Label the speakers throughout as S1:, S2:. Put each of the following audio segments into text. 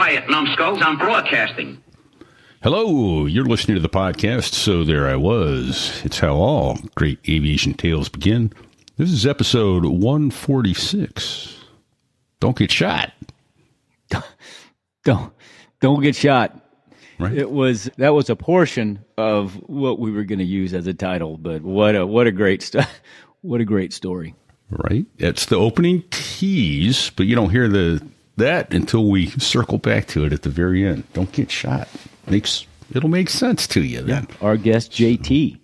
S1: Quiet, numbskulls. I'm broadcasting.
S2: Hello, you're listening to the podcast, So There I Was. It's how all great aviation tales begin. This is episode 146. Don't get shot.
S3: Don't get shot.
S2: Right.
S3: That was a portion of what we were going to use as a title, but what a great story.
S2: Right. It's the opening tease, but you don't hear that until we circle back to it at the very end. Don't get shot. It'll make sense to you then.
S3: Yeah. Our guest JT,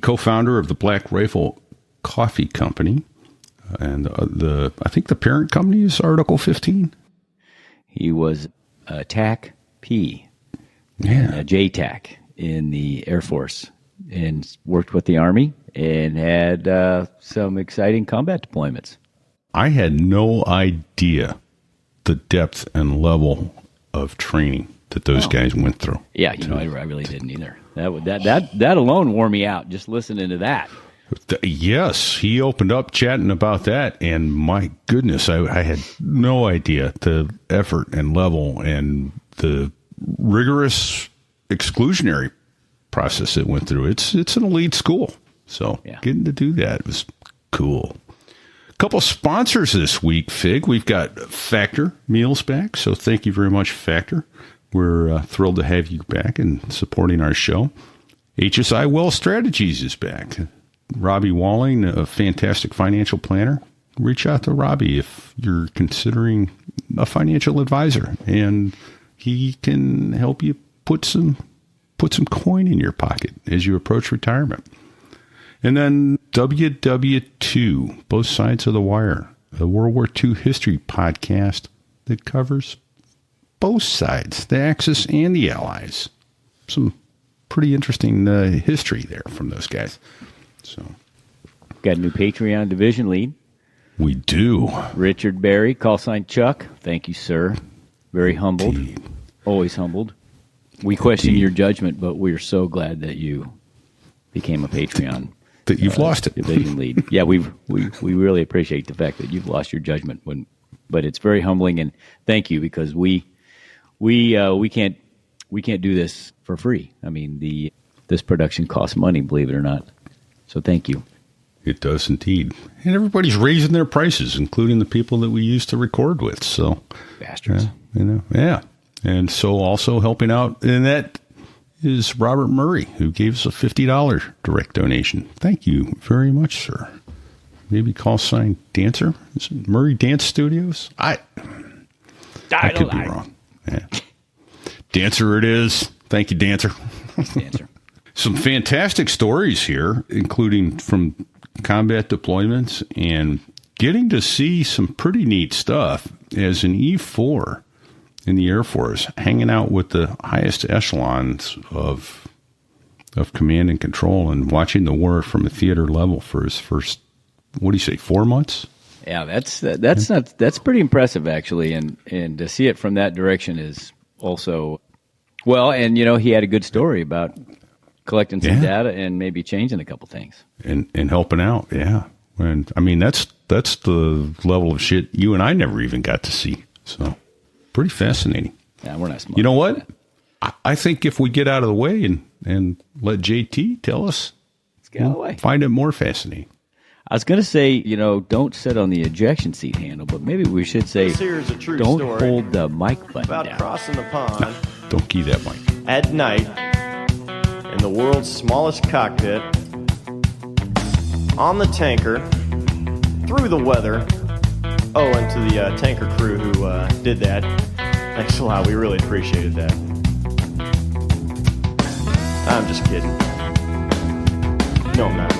S2: co-founder of the Black Rifle Coffee Company, and I think the parent company is Article 15.
S3: He was a TAC P,
S2: yeah,
S3: a JTAC in the Air Force, and worked with the Army and had some exciting combat deployments.
S2: I had no idea the depth and level of training that those guys went through.
S3: Yeah, I really didn't either. That alone wore me out, just listening to that.
S2: Yes, he opened up chatting about that, and my goodness, I had no idea the effort and level and the rigorous exclusionary process it went through. It's an elite school, so getting to do that was cool. A couple sponsors this week, Fig. We've got Factor Meals back, so thank you very much, Factor. We're thrilled to have you back and supporting our show. HSI Wealth Strategies is back. Robbie Walling, a fantastic financial planner. Reach out to Robbie if you're considering a financial advisor, and he can help you put some coin in your pocket as you approach retirement. And then WW2, Both Sides of the Wire, a World War II history podcast that covers both sides, the Axis and the Allies. Some pretty interesting history there from those guys. So,
S3: got a new Patreon division lead.
S2: We do.
S3: Richard Berry, call sign Chuck. Thank you, sir. Very humbled.
S2: Indeed.
S3: Always humbled. We question your judgment, but we're so glad that you became a Patreon.
S2: That you've lost it.
S3: Division lead. Yeah, we really appreciate the fact that you've lost your judgment. But it's very humbling, and thank you, because we can't do this for free. I mean, this production costs money, believe it or not. So thank you.
S2: It does indeed. And everybody's raising their prices, including the people that we used to record with. So
S3: bastards.
S2: Yeah. And so also helping out, and that is Robert Murray, who gave us a $50 direct donation. Thank you very much, sir. Maybe call sign Dancer? Is it Murray Dance Studios? I could be wrong. Yeah. Dancer it is. Thank you, Dancer.
S3: Dancer.
S2: Some fantastic stories here, including from combat deployments and getting to see some pretty neat stuff as an E4 in the Air Force, hanging out with the highest echelons of command and control and watching the war from a theater level for his first, 4 months?
S3: Yeah, that's pretty impressive, actually, and to see it from that direction is also well. And he had a good story about collecting some data and maybe changing a couple things
S2: and helping out. Yeah, and I mean that's the level of shit you and I never even got to see. So pretty fascinating.
S3: Yeah, we're not smart.
S2: You know what? I think if we get out of the way and let JT tell us,
S3: let's get out of the way.
S2: Find it more fascinating.
S3: I was going to say, don't sit on the ejection seat handle, but maybe we should say,
S4: here's a true
S3: don't
S4: story
S3: hold the mic button
S4: about
S3: down.
S4: Crossing the pond.
S2: No, don't key that mic.
S4: At night, in the world's smallest cockpit, on the tanker, through the weather. Oh, and to the tanker crew who did that, thanks a lot. We really appreciated that. I'm just kidding. No, I'm not.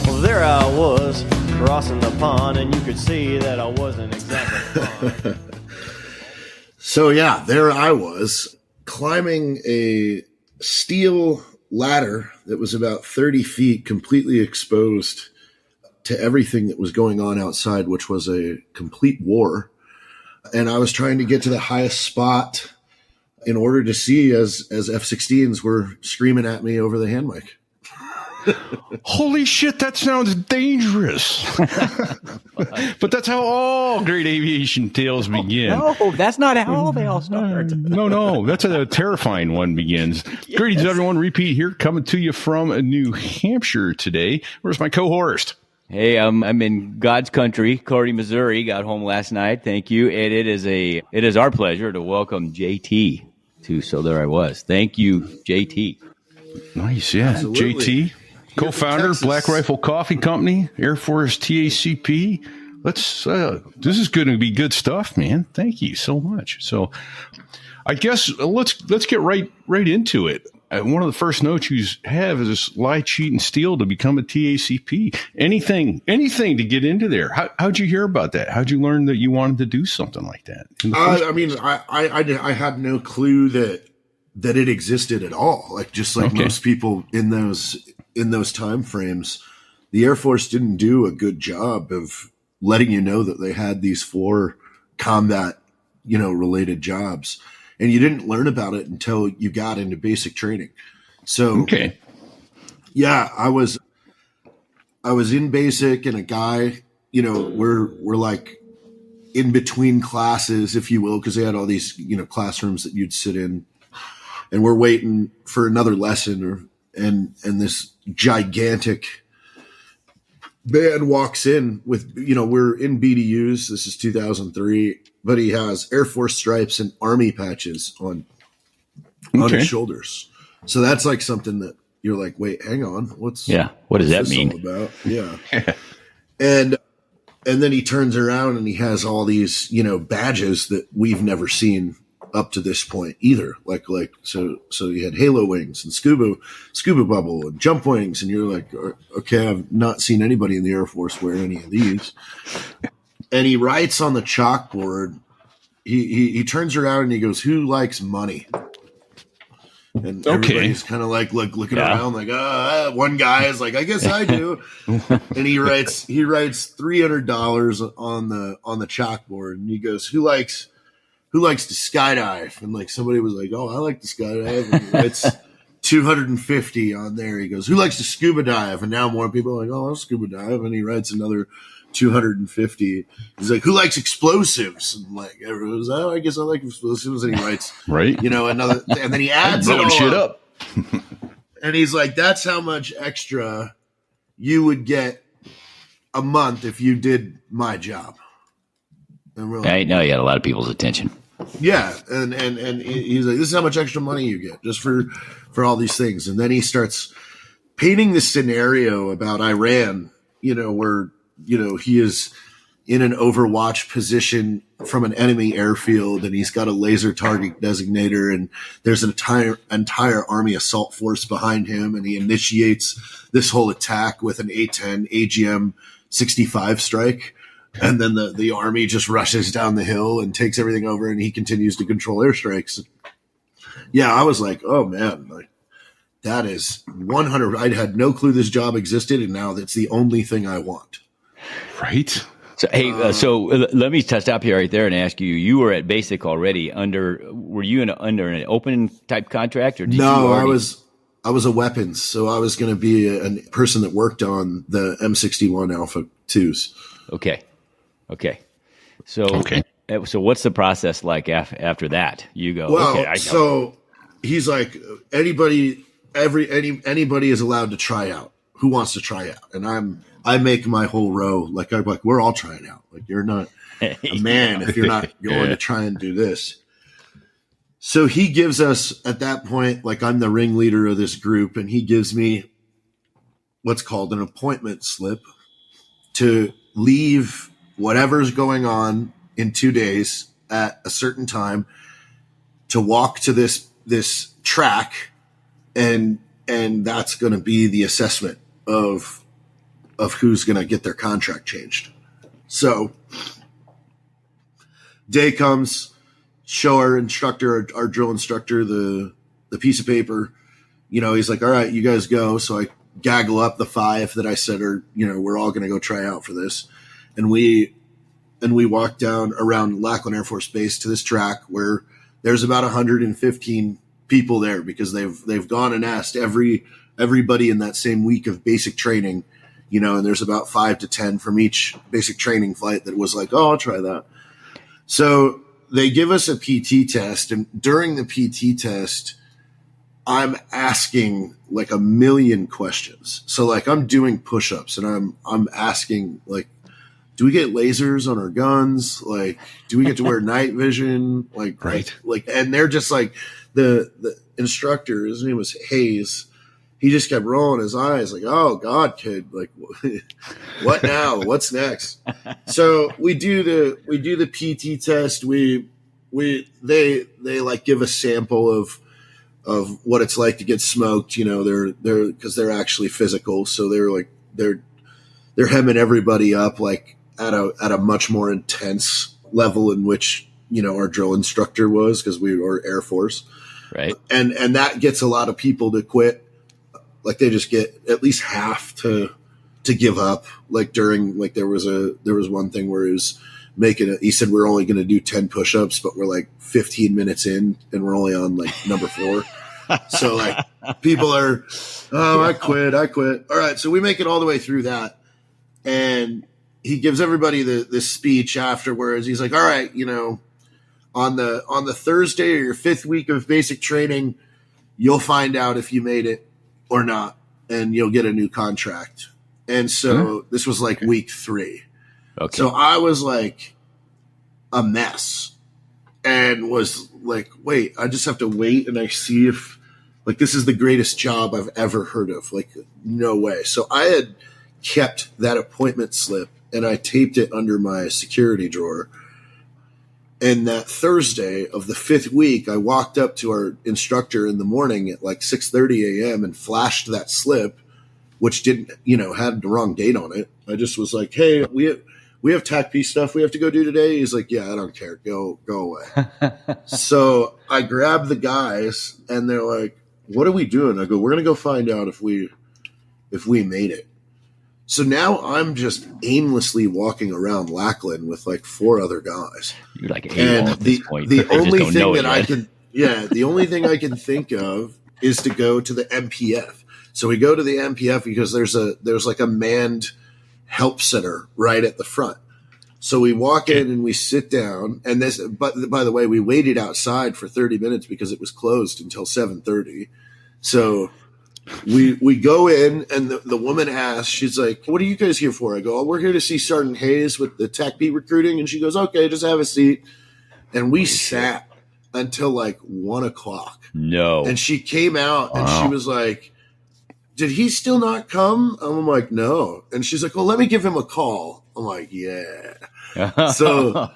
S4: Well, there I was, crossing the pond, and you could see that I wasn't exactly fun.
S5: So yeah, there I was, climbing a steel ladder that was about 30 feet, completely exposed to everything that was going on outside, which was a complete war. And I was trying to get to the highest spot in order to see as F-16s were screaming at me over the hand mic.
S2: Holy shit, that sounds dangerous. But that's how all great aviation tales begin.
S3: No, that's not how they all start.
S2: No, that's how the terrifying one begins. Yes. Greetings, everyone. Repeat here, coming to you from New Hampshire today. Where's my co-host?
S3: Hey, I'm in God's country, Cordy, Missouri. Got home last night. Thank you. And it is our pleasure to welcome JT to So There I Was. Thank you, JT.
S2: Nice, yeah. Absolutely. JT, co-founder, Black Rifle Coffee Company, Air Force TACP. This is going to be good stuff, man. Thank you so much. So I guess let's get right into it. One of the first notes you have is lie, cheat, and steal to become a TACP. Anything to get into there. How'd you hear about that? How'd you learn that you wanted to do something like that?
S5: I had no clue that it existed at all. Like just like most people in those time frames, the Air Force didn't do a good job of letting you know that they had these 4 combat, related jobs. And you didn't learn about it until you got into basic training. So, yeah, I was in basic, and a guy, we're like in between classes, if you will, because they had all these, classrooms that you'd sit in, and we're waiting for another lesson, and this gigantic man walks in with, we're in BDUs. This is 2003. But he has Air Force stripes and Army patches on his shoulders. So that's like something that you're like, wait, hang on. What does that mean? All about? Yeah. And then he turns around and he has all these, badges that we've never seen up to this point either. So you had halo wings and scuba bubble and jump wings. And you're like, okay, I've not seen anybody in the Air Force wear any of these. And he writes on the chalkboard, he turns around and he goes, "Who likes money?" And everybody's kind of like looking around like, one guy is like, "I guess I do." And he writes $300 on the chalkboard, and he goes, "Who likes to skydive?" And like somebody was like, "Oh, I like to skydive." And he writes 250 on there. He goes, "Who likes to scuba dive?" And now more people are like, "Oh, I'll scuba dive." And he writes another 250. He's like, "Who likes explosives?" And like everyone was, "Oh, I guess I like explosives." And he writes, another, and then he adds
S2: blowing shit up.
S5: And he's like, "That's how much extra you would get a month if you did my job." And we're like,
S3: I know you had a lot of people's attention.
S5: Yeah, and he's like, "This is how much extra money you get just for all these things." And then he starts painting this scenario about Iran, where he is in an overwatch position from an enemy airfield, and he's got a laser target designator, and there's an entire Army assault force behind him, and he initiates this whole attack with an A-10 AGM-65 strike, and then the Army just rushes down the hill and takes everything over, and he continues to control airstrikes. Yeah, I was like, oh man, like that is 100. I had no clue this job existed, and now that's the only thing I want.
S2: Right.
S3: So, hey, let me stop you right there and ask you, you were at basic already were you under an open type contract or did
S5: no,
S3: you already...
S5: I was a weapons. So I was going to be a person that worked on the M61 Alpha 2s.
S3: Okay. So what's the process like after that? You go,
S5: well, so he's like, anybody is allowed to try out. Who wants to try out? And I make my whole row like we're all trying out. Like you're not a man if you're not going to try and do this. So he gives us at that point, like I'm the ringleader of this group, and he gives me what's called an appointment slip to leave whatever's going on in 2 days at a certain time to walk to this track, and that's going to be the assessment of who's going to get their contract changed. So day comes, show our instructor, our drill instructor, the piece of paper. He's like, "All right, you guys go." So I gaggle up the 5 that I said are, we're all going to go try out for this. And we walk down around Lackland Air Force Base to this track where there's about 115 people there because they've gone and asked every everybody in that same week of basic training, and there's about 5 to 10 from each basic training flight that was like, oh, I'll try that. So they give us a PT test, and during the PT test, I'm asking like a million questions. So like I'm doing push-ups and I'm asking like, do we get lasers on our guns? Like, do we get to wear night vision? Like,
S2: right.
S5: Like, and they're just like the instructor, his name was Hayes. He just kept rolling his eyes like, oh God, kid, like what now? What's next? So we do the PT test. They like give a sample of what it's like to get smoked. They're cause they're actually physical. So they're hemming everybody up like at a much more intense level in which, our drill instructor was, cause we were Air Force.
S3: Right.
S5: And that gets a lot of people to quit. Like they just get at least half to give up. Like during, like there was one thing where he was he said, we're only going to do 10 push-ups, but we're like 15 minutes in and we're only on like number 4. So like people are, oh, I quit. All right. So we make it all the way through that. And he gives everybody this speech afterwards. He's like, all right, on the Thursday or your 5th week of basic training, you'll find out if you made it or not, and you'll get a new contract. And so this was like week 3.
S3: Okay.
S5: So I was like a mess and was like, wait, I just have to wait and I see if like this is the greatest job I've ever heard of. Like, no way. So I had kept that appointment slip and I taped it under my security drawer. And that Thursday of the 5th week, I walked up to our instructor in the morning at like 6:30 a.m. and flashed that slip, which didn't, had the wrong date on it. I just was like, hey, we have TACP stuff we have to go do today. He's like, yeah, I don't care. Go away. So I grabbed the guys and they're like, what are we doing? I go, we're going to go find out if we made it. So now I'm just aimlessly walking around Lackland with like 4 other guys.
S3: You're like AWOL at this point.
S5: The only thing that I can, the only thing I can think of is to go to the MPF. So we go to the MPF because there's like a manned help center right at the front. So we walk in and we sit down, and but by the way, we waited outside for 30 minutes because it was closed until 7:30. So we go in and the woman asks, she's like, what are you guys here for? I go, oh, we're here to see Sergeant Hayes with the TACP recruiting. And she goes, okay, just have a seat. And we sat until like 1:00.
S3: No.
S5: And she came out and she was like, did he still not come? I'm like, no. And she's like, well, let me give him a call. I'm like, yeah. So,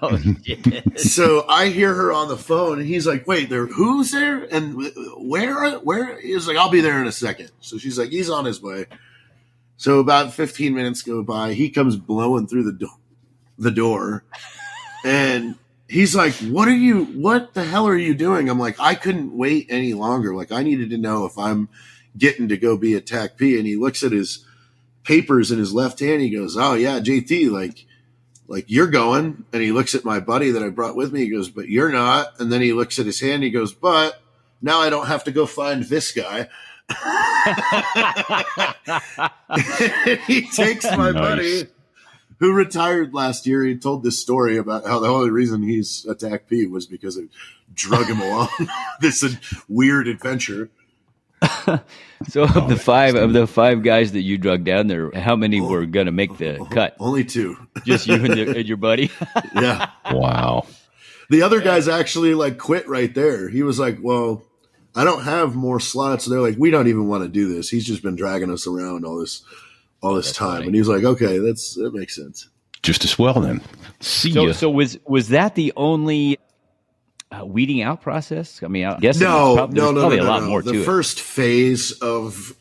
S5: so I hear her on the phone and he's like, wait, who's there? And where? He's like, I'll be there in a second. So she's like, he's on his way. So about 15 minutes go by. He comes blowing through the door and he's like, what the hell are you doing? I'm like, I couldn't wait any longer. Like I needed to know if I'm getting to go be a TACP. And he looks at his papers in his left hand. He goes, oh yeah, JT, like you're going. And he looks at my buddy that I brought with me. He goes, but you're not. And then he looks at his hand. He goes, but now I don't have to go find this guy. And he takes my buddy who retired last year. He told this story about how the only reason he's a TACP was because it drug him along this weird adventure.
S3: So of the five guys that you drug down there, how many were going to make the cut?
S5: Only 2.
S3: Just you and your buddy?
S5: Yeah.
S2: Wow.
S5: The other guys actually like quit right there. He was like, well, I don't have more slots. They're like, we don't even want to do this. He's just been dragging us around all this time.
S3: Funny.
S5: And he's like, okay, that makes sense.
S2: Just as well then. See ya.
S3: So was that the only weeding out process? I mean, I guess
S5: no,
S3: probably a lot more to it.
S5: The first phase of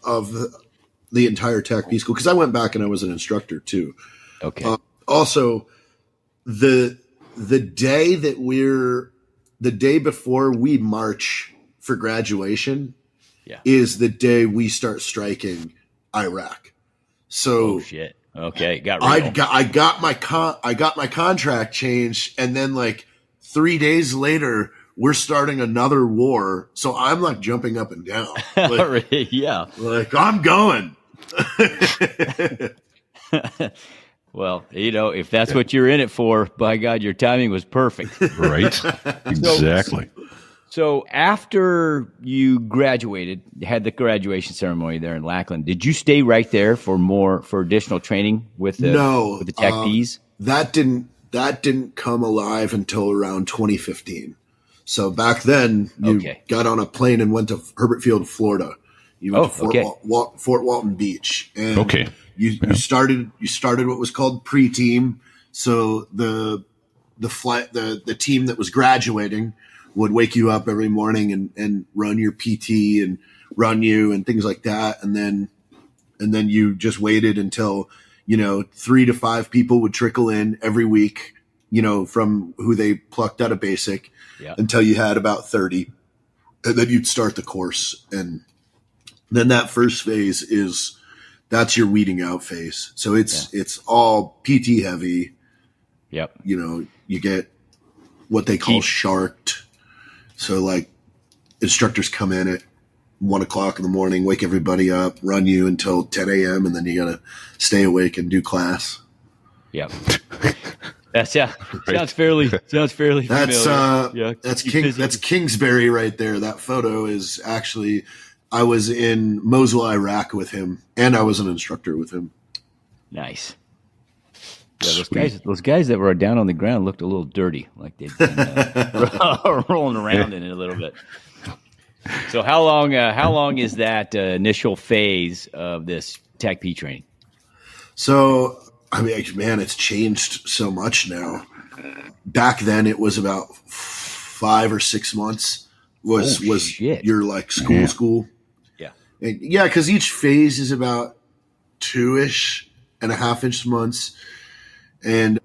S5: the entire TACP school, because I went back and I was an instructor too.
S3: Okay.
S5: Also, the day before we march for graduation is the day we start striking Iraq. So
S3: shit. Okay, got real.
S5: I got my contract changed, and then like 3 days later, we're starting another war. So I'm like jumping up and down. Like,
S3: Yeah.
S5: like I'm going.
S3: Well, if that's what you're in it for, by God, your timing was perfect.
S2: Right. Exactly.
S3: So after you graduated, you had the graduation ceremony there in Lackland. Did you stay right there for additional training with the TACPs?
S5: That didn't come alive until around 2015. So back then, you got on a plane and went to Herbert Field, Florida. You went to Fort Walton Beach, and you started what was called pre-team. So the team that was graduating would wake you up every morning and run your PT and run you and things like that. And then you just waited until, 3 to 5 people would trickle in every week, from who they plucked out of basic until you had about 30. And then you'd start the course. And then that first phase that's your weeding out phase. So it's all PT heavy.
S3: Yep.
S5: You get what they call sharked. So like instructors come in at 1 o'clock in the morning, wake everybody up, run you until 10 a.m. and then you got to stay awake and do class.
S3: Yep. Sounds fairly familiar.
S5: That's Kingsbury right there. That photo is actually, I was in Mosul, Iraq with him, and I was an instructor with him.
S3: Nice. Yeah, those guys that were down on the ground looked a little dirty, like they'd been rolling around in it a little bit. So how long is that initial phase of this TACP training?
S5: So, I mean, man, it's changed so much now. Back then it was about 5 or 6 months was your like school.
S3: Yeah.
S5: And because each phase is about 2.5 months. And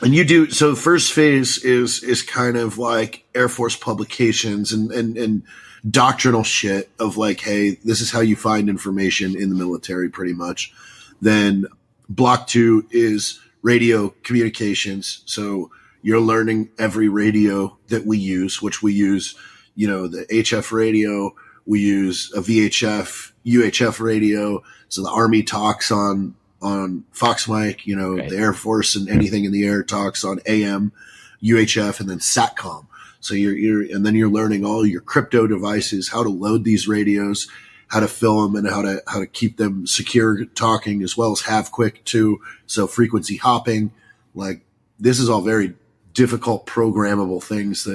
S5: you do, so first phase is kind of like Air Force publications and doctrinal shit of like, hey, this is how you find information in the military pretty much. Then block 2 is radio communications. So you're learning every radio that we use, which we use, the HF radio, we use a VHF, UHF radio. So the Army talks on Fox mic, the Air Force and anything in the air talks on AM, UHF, and then SATCOM. So and then you're learning all your crypto devices, how to load these radios, how to fill them, and how to keep them secure talking, as well as have quick too. So frequency hopping, like this is all very difficult programmable things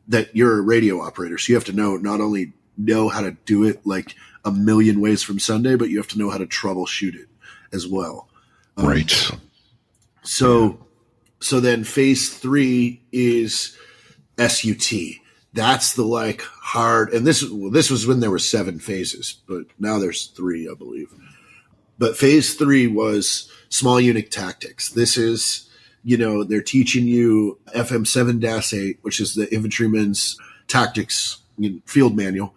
S5: that you're a radio operator. So you have to not only know how to do it like a million ways from Sunday, but you have to know how to troubleshoot it as well.
S2: Right.
S5: So then phase 3 is SUT. That's the like hard, and this was when there were 7 phases, but now there's 3, I believe. But phase 3 was small unit tactics. This is, they're teaching you FM 7-8, which is the infantryman's tactics field manual.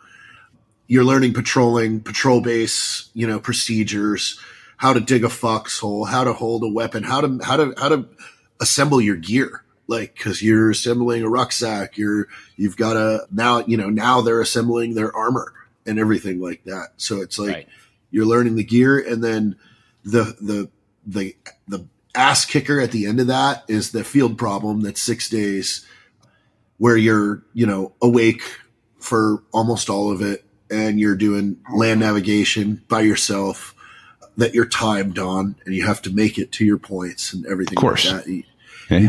S5: You're learning patrolling, patrol base, procedures, how to dig a foxhole, how to hold a weapon, how to assemble your gear. Like, cause you're assembling a rucksack, you've got now they're assembling their armor and everything like that. So it's like you're learning the gear, and then the ass kicker at the end of that is the field problem. That's 6 days where you're, awake for almost all of it. And you're doing land navigation by yourself that you're timed on, and you have to make it to your points and everything like that. You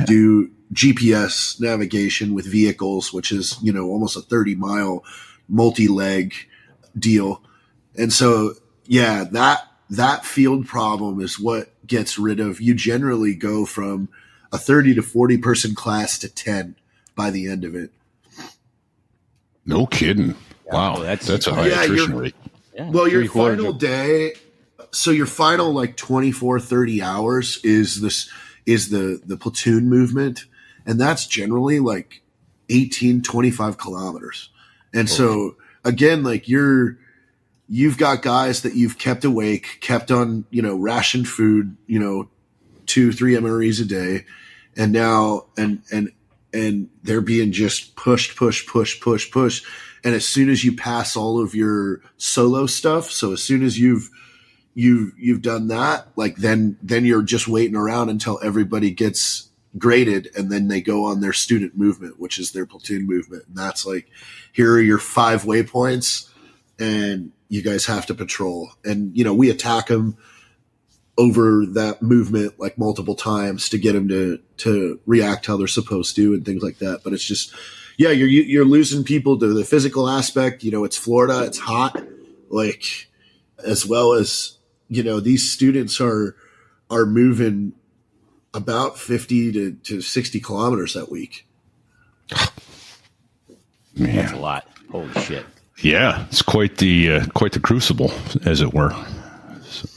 S5: do GPS navigation with vehicles, which is, almost a 30-mile multi-leg deal. And so, that field problem is what gets rid of, you generally go from a 30 to 40 person class to 10 by the end of it.
S2: No kidding. Wow. That's a high attrition rate.
S3: Yeah,
S5: well, your final day, so your final like 24, 30 hours is the platoon movement. And that's generally like 18, 25 kilometers. And so again, like you've got guys that you've kept awake, kept on, ration food, 2-3 MREs a day. And now, and and they're being just pushed. And as soon as you pass all of your solo stuff, so as soon as you've done that, like then you're just waiting around until everybody gets graded, and then they go on their student movement, which is their platoon movement. And that's like, here are your 5 waypoints, and you guys have to patrol. And, we attack them over that movement like multiple times to get them to react how they're supposed to and things like that. But it's just, you're losing people to the physical aspect. It's Florida, it's hot, like, as well as, these students are moving about 50 to 60 kilometers that week.
S2: Man.
S3: That's a lot. Holy shit.
S2: Yeah, it's quite the crucible, as it were. So,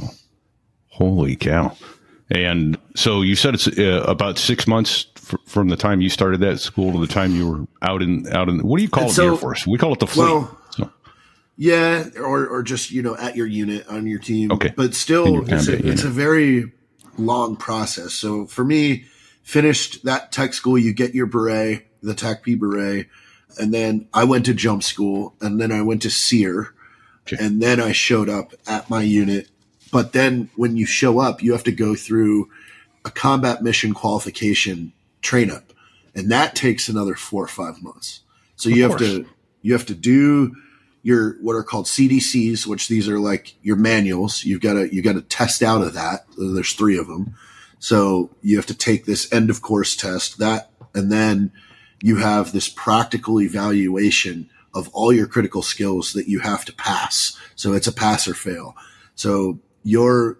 S2: holy cow! And so you said it's about 6 months from the time you started that school to the time you were out in. What do you call it? The Air Force? We call it the fleet.
S5: Well, yeah, or just at your unit on your team.
S2: Okay,
S5: but still, it's a very long process. So for me, finished that tech school, you get your beret, the TAC P beret. And then I went to jump school, and then I went to SEER, and then I showed up at my unit. But then when you show up, you have to go through a combat mission qualification train up, and that takes another 4 or 5 months. So you have to do your what are called CDCs, which these are like your manuals. You got to test out of that. There's 3 of them. So you have to take this end of course test, and then you have this practical evaluation of all your critical skills that you have to pass. So it's a pass or fail. So your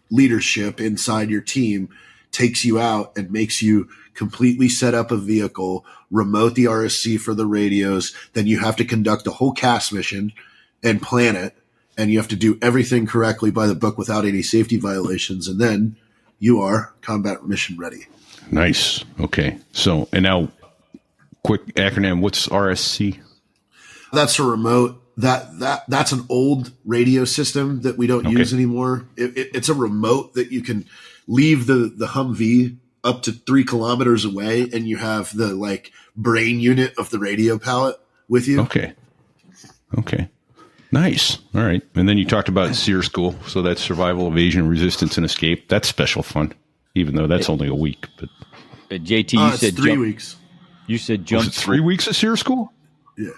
S5: leadership inside your team takes you out and makes you completely set up a vehicle, remote the RSC for the radios. Then you have to conduct a whole CAS mission and plan it. And you have to do everything correctly by the book without any safety violations. And then you are combat mission ready.
S2: Nice. Okay. So, and now, quick acronym. What's RSC?
S5: That's a remote. That's an old radio system that we don't use anymore. It's a remote that you can leave the Humvee up to 3 kilometers away, and you have the like brain unit of the radio pallet with you.
S2: Okay. Nice. All right. And then you talked about SEER school. So that's survival, evasion, resistance, and escape. That's special fun, even though that's only a week. But
S3: JT, you said
S5: 3 weeks.
S3: You said jump.
S2: Was it 3 weeks of SEER school?
S5: Yeah.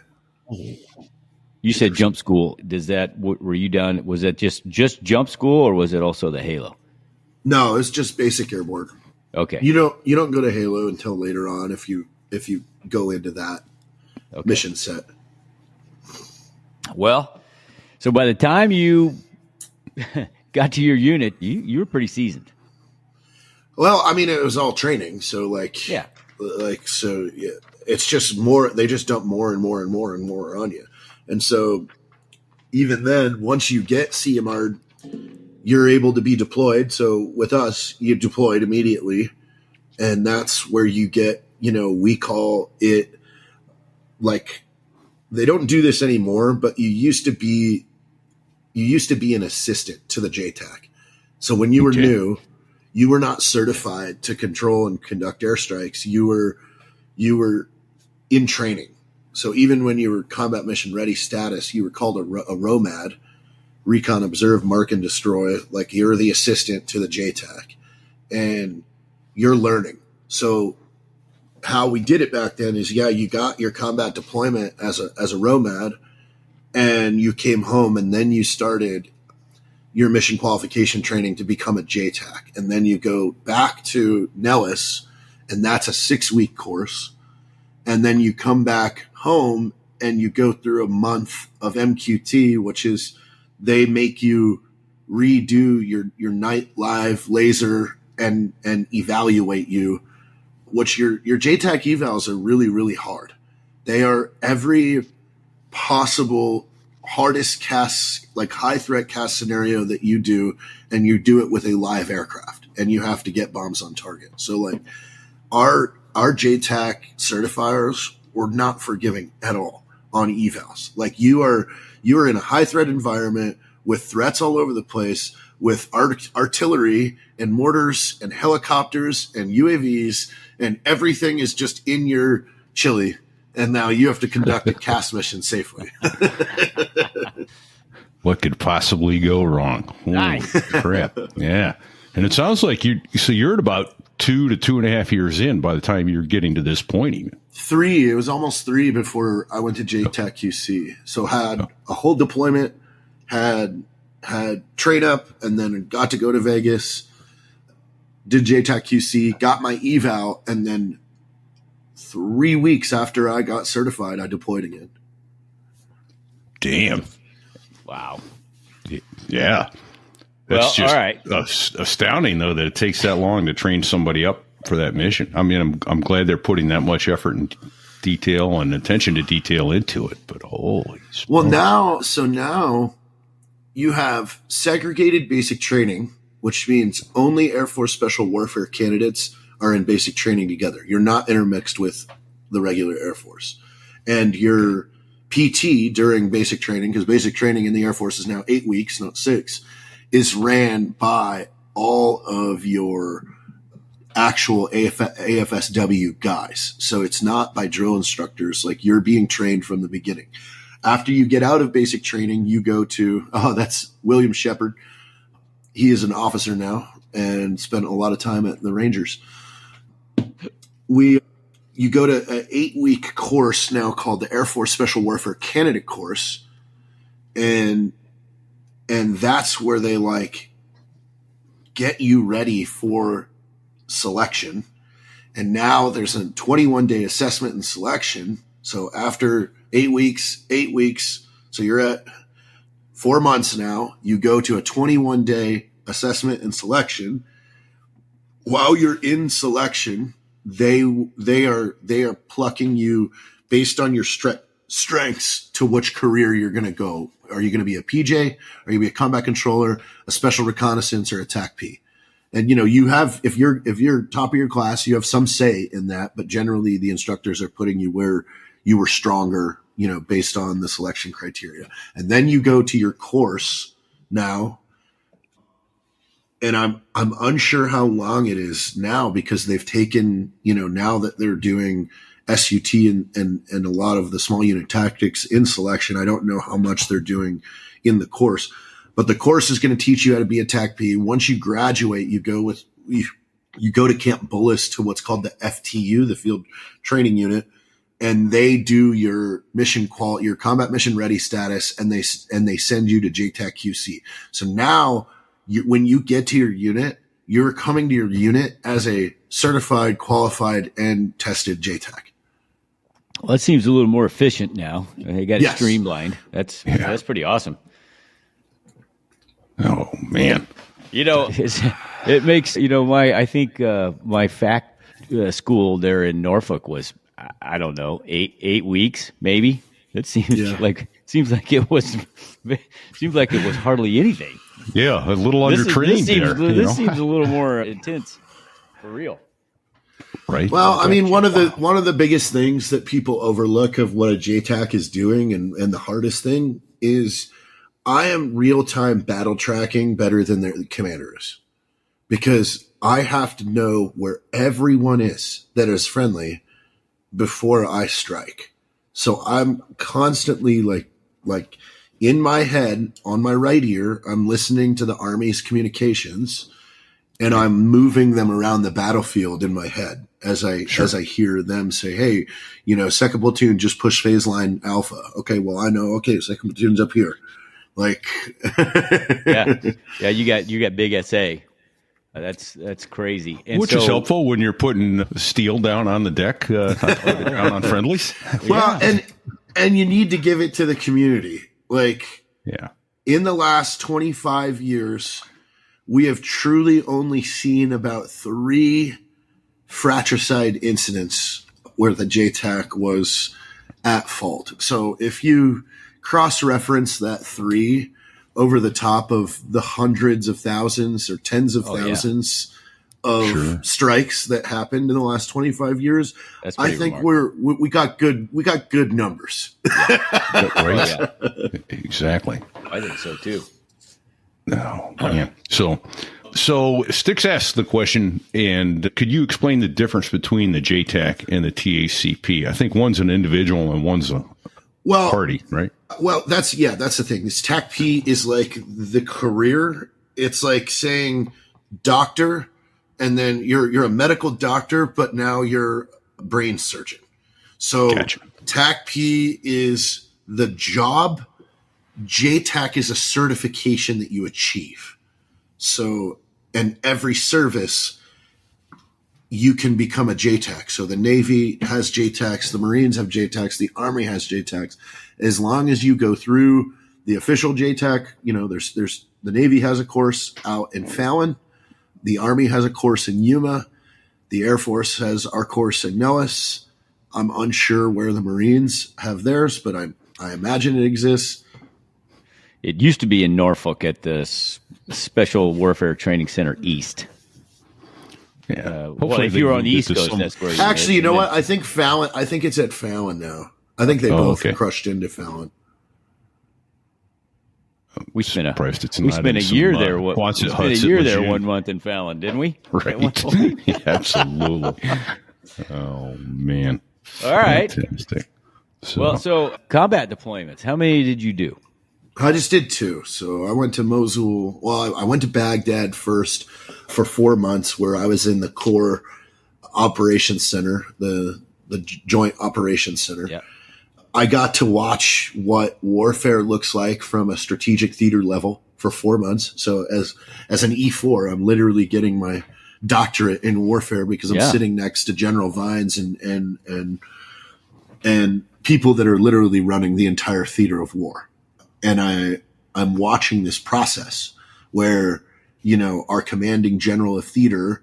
S3: You said jump school. Does that? Were you down? Was that just jump school, or was it also the Halo?
S5: No, it's just basic airborne.
S3: Okay.
S5: You don't go to Halo until later on if you go into that mission set.
S3: Well, so by the time you got to your unit, you were pretty seasoned.
S5: Well, I mean, it was all training, so yeah, it's just more. They just dump more and more and more and more on you, and so even then, once you get CMR, you're able to be deployed. So with us, you deployed immediately, and that's where you get. We call it like they don't do this anymore, but you used to be an assistant to the JTAC. So when you were new, you were not certified to control and conduct airstrikes. You were in training. So even when you were combat mission ready status, you were called a ROMAD, recon, observe, mark, and destroy. Like you're the assistant to the JTAC, and you're learning. So how we did it back then is, you got your combat deployment as a ROMAD, and you came home, and then you started your mission qualification training to become a JTAC. And then you go back to Nellis, and that's a 6-week course. And then you come back home and you go through a month of MQT, which is they make you redo your night live laser and evaluate you, which your JTAC evals are really, really hard. They are every possible hardest cast, like high threat cast scenario that you do, and you do it with a live aircraft, and you have to get bombs on target. So like our JTAC certifiers were not forgiving at all on evals. Like you are in a high threat environment with threats all over the place, with artillery and mortars and helicopters and UAVs, and everything is just in your chili. And now you have to conduct a cast mission safely.
S2: What could possibly go wrong? Holy
S3: Nice.
S2: crap. Yeah. And it sounds like you're at about 2 to 2.5 years in by the time you're getting to this point even.
S5: 3. It was almost 3 before I went to JTAC QC. So had a whole deployment, had trade up, and then got to go to Vegas, did JTAC QC, got my eval, and then 3 weeks after I got certified, I deployed again.
S2: Damn.
S3: Wow.
S2: Yeah. That's
S3: Well,
S2: just
S3: all right.
S2: astounding, though, that it takes that long to train somebody up for that mission. I mean, I'm glad they're putting that much effort and detail and attention to detail into it, but holy smokes.
S5: Well, now you have segregated basic training, which means only Air Force Special Warfare candidates are in basic training together. You're not intermixed with the regular Air Force. And your PT during basic training, because basic training in the Air Force is now 8 weeks, not 6, is ran by all of your actual AFSW guys. So it's not by drill instructors. Like, you're being trained from the beginning. After you get out of basic training, you go to, that's William Shepard. He is an officer now and spent a lot of time at the Rangers. You go to an 8-week course now called the Air Force Special Warfare Candidate Course. And that's where they get you ready for selection. And now there's a 21-day assessment and selection. So after 8 weeks, so you're at 4 months now, you go to a 21-day assessment and selection. While you're in selection, they are plucking you based on your strengths to which career you're going to go. Are you going to be a PJ? Are you going to be a combat controller, a special reconnaissance, or a TAC P? And you have, if you're top of your class, you have some say in that, but generally the instructors are putting you where you were stronger, based on the selection criteria. And then you go to your course now. And I'm unsure how long it is now, because they've taken, now that they're doing SUT and a lot of the small unit tactics in selection, I don't know how much they're doing in the course. But the course is going to teach you how to be a TAC P. Once you graduate, you go to Camp Bullis to what's called the FTU, the Field Training Unit, and they do your your combat mission ready status, and they send you to JTAC QC. So now, when you get to your unit, you're coming to your unit as a certified, qualified, and tested JTAC.
S3: Well, that seems a little more efficient now. They got it
S5: Yes.
S3: streamlined. That's pretty awesome.
S2: Oh, man.
S3: It makes, my FAC school there in Norfolk was, I don't know, eight weeks, maybe. It seems like it was hardly anything.
S2: Yeah, a little undertrained there.
S3: This seems a little more intense, for real.
S2: Right.
S5: Well, I mean, one of the biggest things that people overlook of what a JTAC is doing, and the hardest thing is, I am real-time battle tracking better than the commander is, because I have to know where everyone is that is friendly before I strike. So I'm constantly like in my head, on my right ear, I'm listening to the Army's communications, and I'm moving them around the battlefield in my head as I hear them say, "Hey, second platoon just push phase line alpha." Okay, well, I know. Okay, second platoon's up here.
S3: Yeah, you got big SA. That's crazy. And
S2: which is helpful when you're putting steel down on the deck, down on friendlies.
S5: Well, and you need to give it to the community. In the last 25 years, we have truly only seen about 3 fratricide incidents where the JTAC was at fault. So if you cross-reference that 3 over the top of the hundreds of thousands or tens of thousands of strikes that happened in the last 25 years, I think we got good numbers.
S2: Right? Exactly.
S3: I think so too.
S2: Oh, man. So Styx asked the question, and could you explain the difference between the JTAC and the TACP? I think one's an individual and one's a party, right?
S5: Well, that's the thing. This TACP is like the career. It's like saying doctor, and then you're a medical doctor, but now you're a brain surgeon. So gotcha. TACP is the job. JTAC is a certification that you achieve. So, and every service, you can become a JTAC. So the Navy has JTACs, the Marines have JTACs, the Army has JTACs. As long as you go through the official JTAC, there's the Navy has a course out in Fallon, the Army has a course in Yuma, the Air Force has our course in Nellis. I'm unsure where the Marines have theirs, but I imagine it exists.
S3: It used to be in Norfolk at the Special Warfare Training Center East.
S2: Yeah.
S3: Well, if you were on the East Coast, that's where.
S5: Actually, you know what? I think Fallon. I think it's at Fallon now. I think they both crushed into Fallon.
S3: We spent
S2: a
S3: year there. We spent a year there 1 month in Fallon, didn't we?
S2: Right. Yeah, absolutely. Oh man.
S3: All right.
S2: Fantastic.
S3: So combat deployments. How many did you do?
S5: I just did 2. So I went to Mosul. Well, I went to Baghdad first for 4 months, where I was in the Core Operations Center, the Joint Operations Center.
S3: Yeah.
S5: I got to watch what warfare looks like from a strategic theater level for 4 months. So as an E4, I'm literally getting my doctorate in warfare because I'm sitting next to General Vines and people that are literally running the entire theater of war. And I'm watching this process where, our commanding general of theater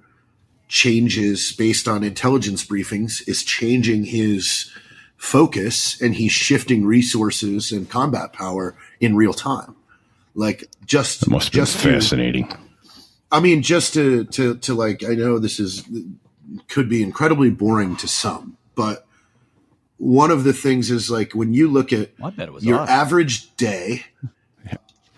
S5: changes based on intelligence briefings, is changing his focus, and he's shifting resources and combat power in real time. Like that
S2: must be fascinating.
S5: I mean, just to like, I know this could be incredibly boring to some, but one of the things is like when you look at your average day,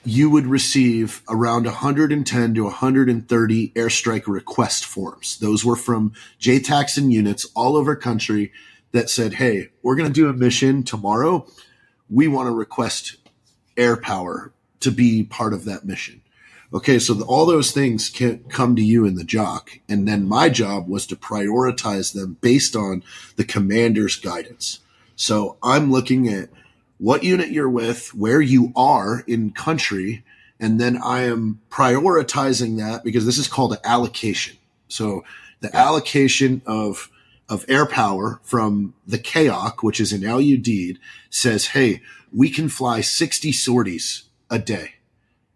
S5: you would receive around 110 to 130 airstrike request forms. Those were from JTACs and units all over country that said, hey, we're going to do a mission tomorrow. We want to request air power to be part of that mission. Okay, so all those things can come to you in the JOC. And then my job was to prioritize them based on the commander's guidance. So I'm looking at what unit you're with, where you are in country, and then I am prioritizing that because this is called an allocation. So the allocation of air power from the KOC, which is an LUD, says, hey, we can fly 60 sorties a day.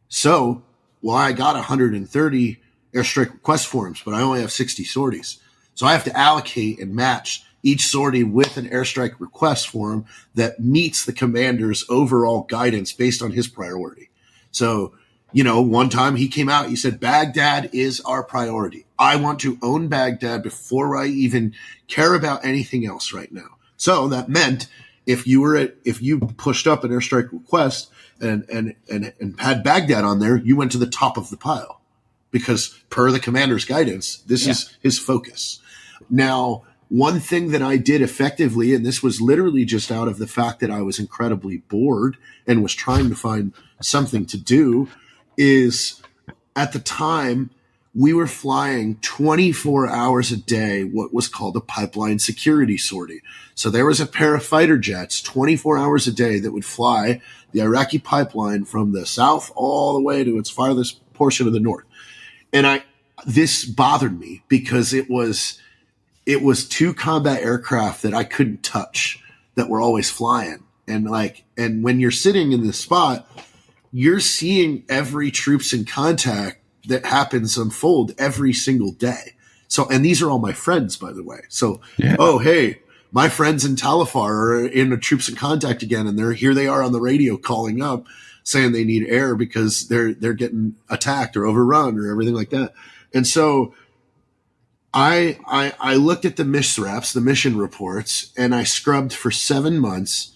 S5: So, I got 130 airstrike request forms, but I only have 60 sorties. So I have to allocate and match each sortie with an airstrike request form that meets the commander's overall guidance based on his priority. So, one time he came out, he said, Baghdad is our priority. I want to own Baghdad before I even care about anything else right now. So that meant if you pushed up an airstrike request and had Baghdad on there, you went to the top of the pile because per the commander's guidance, this is his focus. Now, one thing that I did effectively, and this was literally just out of the fact that I was incredibly bored and was trying to find something to do, is at the time we were flying 24 hours a day, what was called a pipeline security sortie. So there was a pair of fighter jets 24 hours a day that would fly the Iraqi pipeline from the south all the way to its farthest portion of the north. And this bothered me because it was 2 combat aircraft that I couldn't touch that were always flying. And when you're sitting in this spot, you're seeing every troops in contact that happens unfold every single day. So, and these are all my friends, by the way. So, oh, hey, my friends in Talifar are in the troops in contact again. And they are on the radio calling up saying they need air because they're getting attacked or overrun or everything like that. And so I looked at the MISRAPs, the mission reports, and I scrubbed for 7 months.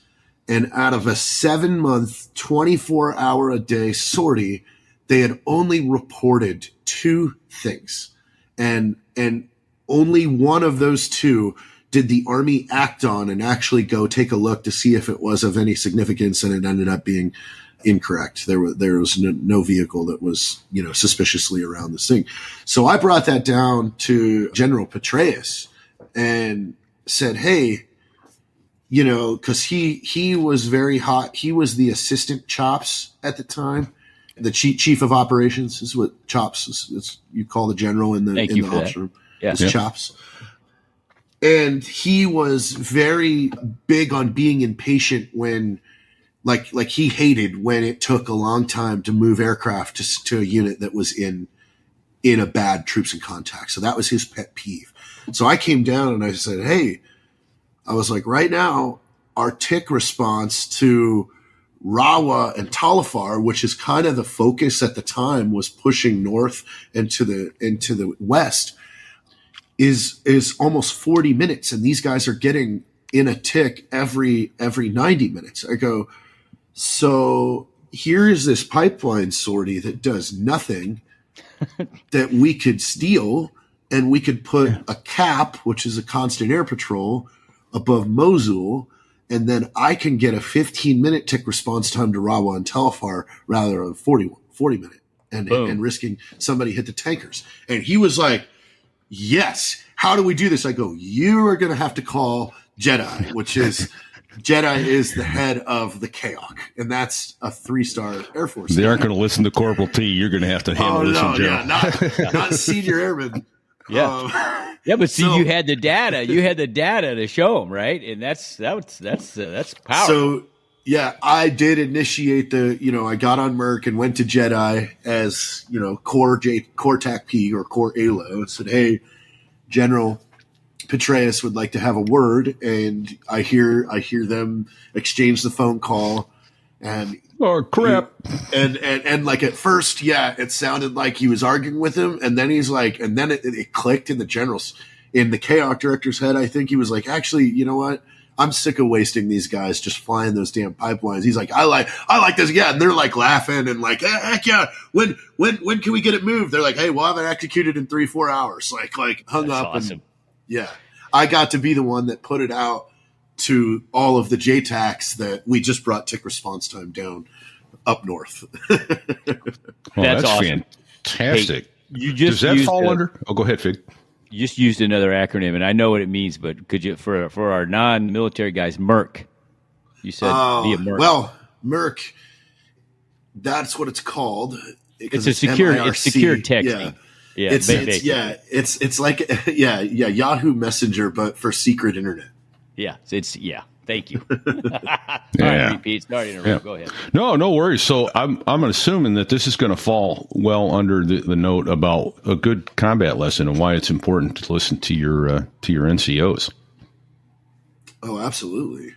S5: And out of a 7-month, 24-hour-a-day sortie, they had only reported 2 things, and only one of those 2 did the Army act on and actually go take a look to see if it was of any significance, and it ended up being incorrect. There was no vehicle that was, suspiciously around this thing. So I brought that down to General Petraeus and said, hey, because he was very hot. He was the assistant Chops at the time. The chief of operations is what Chops is. You call the general in the ops room.
S3: Yeah.
S5: It's Chops. And he was very big on being impatient when, like he hated when it took a long time to move aircraft to a unit that was in a bad troops in contact. So that was his pet peeve. So I came down and I said, hey, I was like, right now, our TIC response to Rawa and Talifar, which is kind of the focus at the time, was pushing north and to the west, is almost 40 minutes, and these guys are getting in a tick every 90 minutes. I go, so here is this pipeline sortie that does nothing that we could steal, and we could put a cap, which is a constant air patrol, above Mosul, and then I can get a 15-minute tick response time to Rawa and Talifar rather than 40 minute, and risking somebody hit the tankers. And he was like, yes, how do we do this? I go, you are going to have to call Jedi, which is Jedi is the head of the KAOC, and that's a 3-star Air Force.
S2: They aren't going to listen to Corporal T. You're going to have to handle this in general.
S5: Yeah, not senior airman.
S3: Yeah. But see, you had the data. You had the data to show them, right? And that's powerful.
S5: So yeah, I did initiate I got on Merc and went to Jedi as, Core TAC P or Core ALO and said, hey, General Petraeus would like to have a word. And I hear them exchange the phone call, and
S2: oh crap.
S5: And like at first, yeah, it sounded like he was arguing with him. And then he's like, and then it clicked in the KAOC director's head. I think he was like, actually, you know what? I'm sick of wasting these guys just flying those damn pipelines. He's like, I like this. Yeah. And they're like laughing and like, heck yeah. When can we get it moved? They're like, hey, we'll have it executed in 3-4 hours. Like hung
S3: That's
S5: up.
S3: awesome.
S5: And yeah, I got to be the one that put it out to all of the JTACs that we just brought tick response time down up north.
S3: That's awesome.
S2: Fantastic.
S3: Hey, does
S2: that fall under? Oh, go ahead, Fig.
S3: You just used another acronym, and I know what it means, but could you, for our non-military guys, MERC? You said via MERC.
S5: Well, MERC, that's what it's called.
S3: It's secure texting.
S5: Yeah, it's like Yahoo Messenger, but for secret internet.
S3: Yeah, thank you. All right, repeat. Sorry to interrupt. Go ahead.
S2: No worries. So I'm assuming that this is going to fall well under the note about a good combat lesson and why it's important to listen to your NCOs.
S5: Oh, absolutely.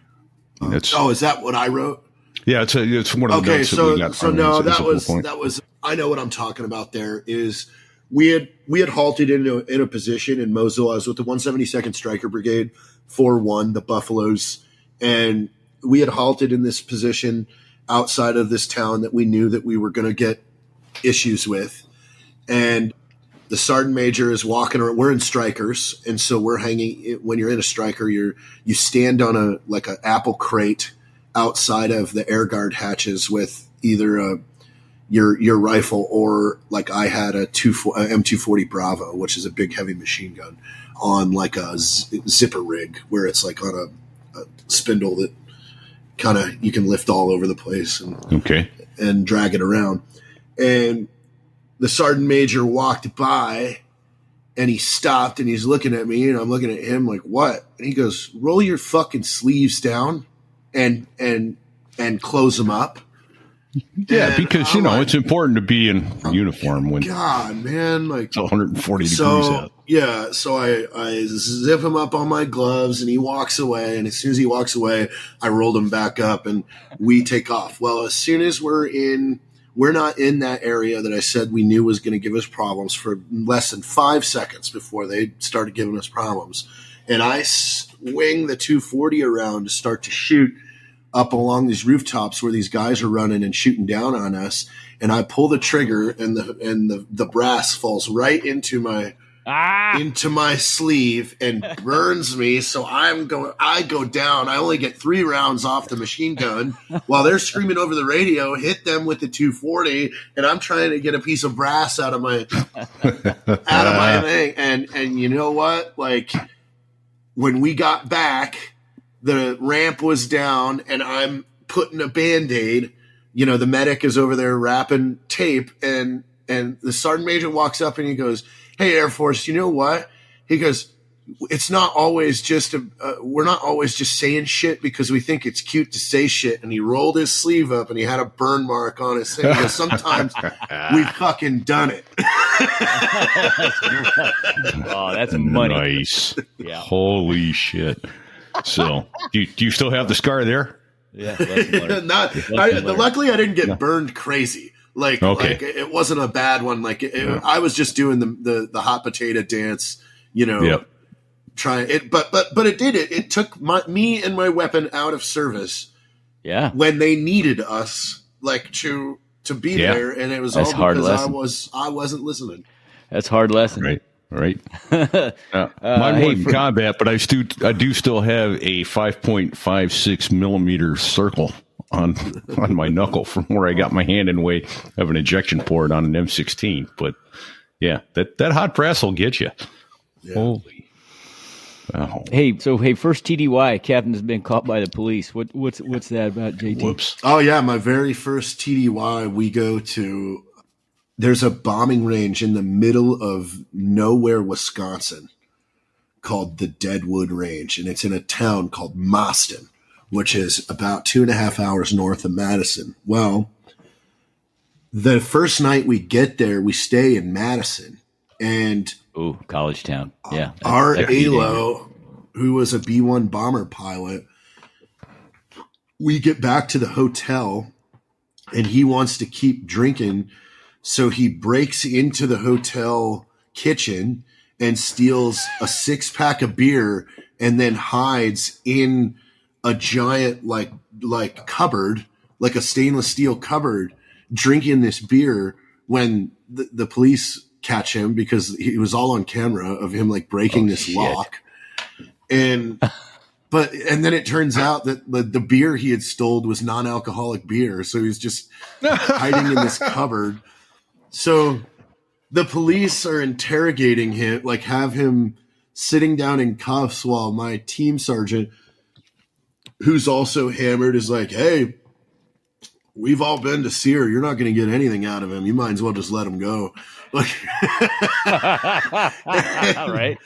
S2: Is
S5: that what I wrote?
S2: Yeah, it's one of the notes that we got.
S5: So no, that was. I know what I'm talking about. There is. We had halted in a position in Mosul. I was with the 172nd Stryker Brigade, 4-1, the Buffaloes, and we had halted in this position outside of this town that we knew that we were going to get issues with. And the sergeant major is walking around. We're in Strykers, and so we're hanging. When you're in a Stryker, you stand on a apple crate outside of the air guard hatches with either your rifle or like I had a M240 Bravo, which is a big heavy machine gun, on like a zipper rig where it's like on a spindle that kind of you can lift all over the place and drag it around. And the sergeant major walked by and he stopped and he's looking at me and I'm looking at him like, what? And he goes, roll your fucking sleeves down and close them up.
S2: Yeah, and because it's important to be in uniform when
S5: God, man, like
S2: it's 140 degrees out.
S5: Yeah, so I zip him up on my gloves and he walks away, and as soon as he walks away, I rolled him back up and we take off. Well, as soon as we're not in that area that I said we knew was going to give us problems for less than 5 seconds before they started giving us problems. And I swing the 240 around to start to shoot. up along these rooftops where these guys are running and shooting down on us. And I pull the trigger, and the brass falls right into my sleeve and burns me. So I go down. I only get 3 rounds off the machine gun while they're screaming over the radio, hit them with the 240. And I'm trying to get a piece of brass out of my thing. And you know what? Like, when we got back, the ramp was down and I'm putting a Band-Aid. You know, the medic is over there wrapping tape, and the sergeant major walks up and he goes, "Hey, Air Force, you know what?" He goes, "It's not always just we're not always just saying shit because we think it's cute to say shit." And he rolled his sleeve up and he had a burn mark on his thing. He goes, "Sometimes we've fucking done it."
S3: Oh, that's money.
S2: Nice.
S3: Yeah.
S2: Holy shit. So, do you still have the scar there?
S3: Yeah.
S5: Luckily, I didn't get burned crazy. Like it wasn't a bad one. Like I was just doing the hot potato dance, you know.
S2: Yep.
S5: Trying it, but it did it. It took me and my weapon out of service.
S3: Yeah.
S5: When they needed us, like to be there, and it was
S3: That's
S5: all because
S3: lesson.
S5: I wasn't listening.
S3: That's hard lesson.
S2: Right. Mine wasn't combat, but I do still have a 5.56 millimeter circle on my knuckle from where I got my hand in the way of an ejection port on an M16. But yeah, that hot brass will get you.
S5: Yeah.
S2: Holy. Wow.
S3: Hey, first TDY, captain has been caught by the police. What's that about, JT?
S2: Whoops.
S5: Oh yeah, my very first TDY. We go to. There's a bombing range in the middle of nowhere, Wisconsin, called the Deadwood Range, and it's in a town called Mauston, which is about 2.5 hours north of Madison. Well, the first night we get there, we stay in Madison, and
S3: college town. Yeah,
S5: our ALO, who was a B-1 bomber pilot, we get back to the hotel, and he wants to keep drinking. So he breaks into the hotel kitchen and steals a 6-pack of beer and then hides in a giant like cupboard, like a stainless steel cupboard, drinking this beer when the police catch him because he was all on camera of him like breaking this lock. And then it turns out that the beer he had stolen was non-alcoholic beer. So he's just hiding in this cupboard. So the police are interrogating him, like have him sitting down in cuffs while my team sergeant, who's also hammered, is like, "Hey, we've all been to Sear. You're not going to get anything out of him. You might as well just let him go." Like,
S3: right.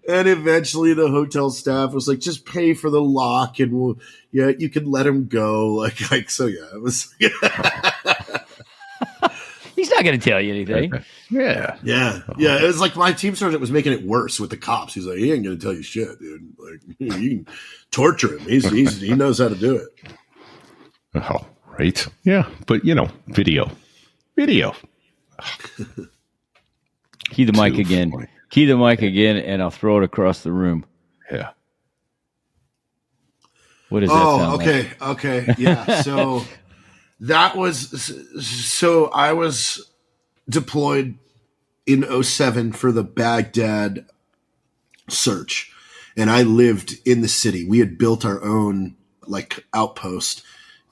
S5: And eventually the hotel staff was like, "Just pay for the lock and you can let him go." Like, so yeah, it was.
S3: He's not going to tell you anything.
S2: Yeah.
S5: It was like my team sergeant was making it worse with the cops. He's like, "He ain't going to tell you shit, dude. Like, you can torture him. He knows how to do it."
S2: Oh, right. Yeah, but video.
S3: Key the mic again. Funny. Key the mic again, and I'll throw it across the room.
S2: Yeah.
S3: What does that sound like?
S5: Okay. Yeah. So I was deployed in 2007 for the Baghdad search, and I lived in the city. We had built our own like outpost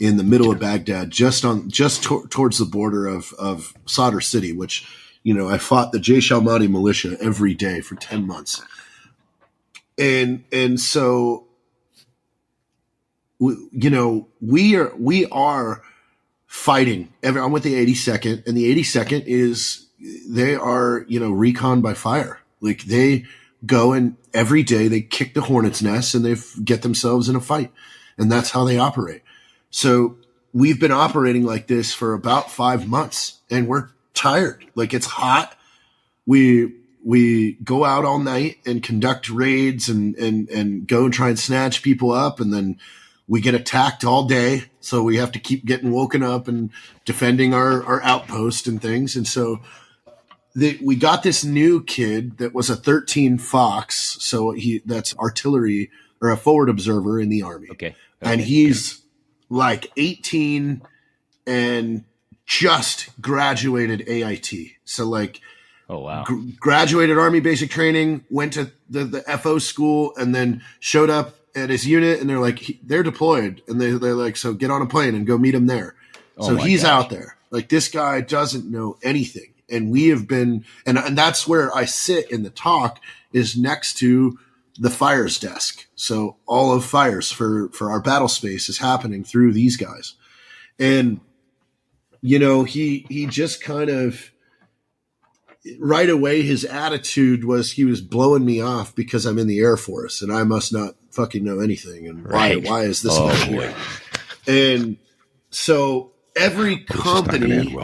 S5: in the middle of Baghdad, just towards the border of Sadr City, which, I fought the Jaish al-Mahdi militia every day for 10 months. And so, we are fighting. I'm with the 82nd, and the 82nd they are, recon by fire. Like, they go and every day they kick the hornet's nest and they get themselves in a fight. And that's how they operate. So we've been operating like this for about 5 months, and we're tired. Like, it's hot. We go out all night and conduct raids and go and try and snatch people up. And then we get attacked all day. So we have to keep getting woken up and defending our outpost and things. And so we got this new kid that was a 13 Fox. So that's artillery or a forward observer in the Army.
S3: Okay.
S5: And he's like 18 and just graduated AIT. So like,
S3: oh wow,
S5: graduated Army basic training, went to the FO school, and then showed up at his unit, and they're like, they're deployed, and they're like, so get on a plane and go meet him there. So he's out there. Like, this guy doesn't know anything, and we have been, and that's where I sit in the talk, is next to the fires desk. So all of fires for our battle space is happening through these guys. And, you know, he just kind of, right away, his attitude was he was blowing me off because I'm in the Air Force and I must not fucking know anything. And why is this guy here? And so every company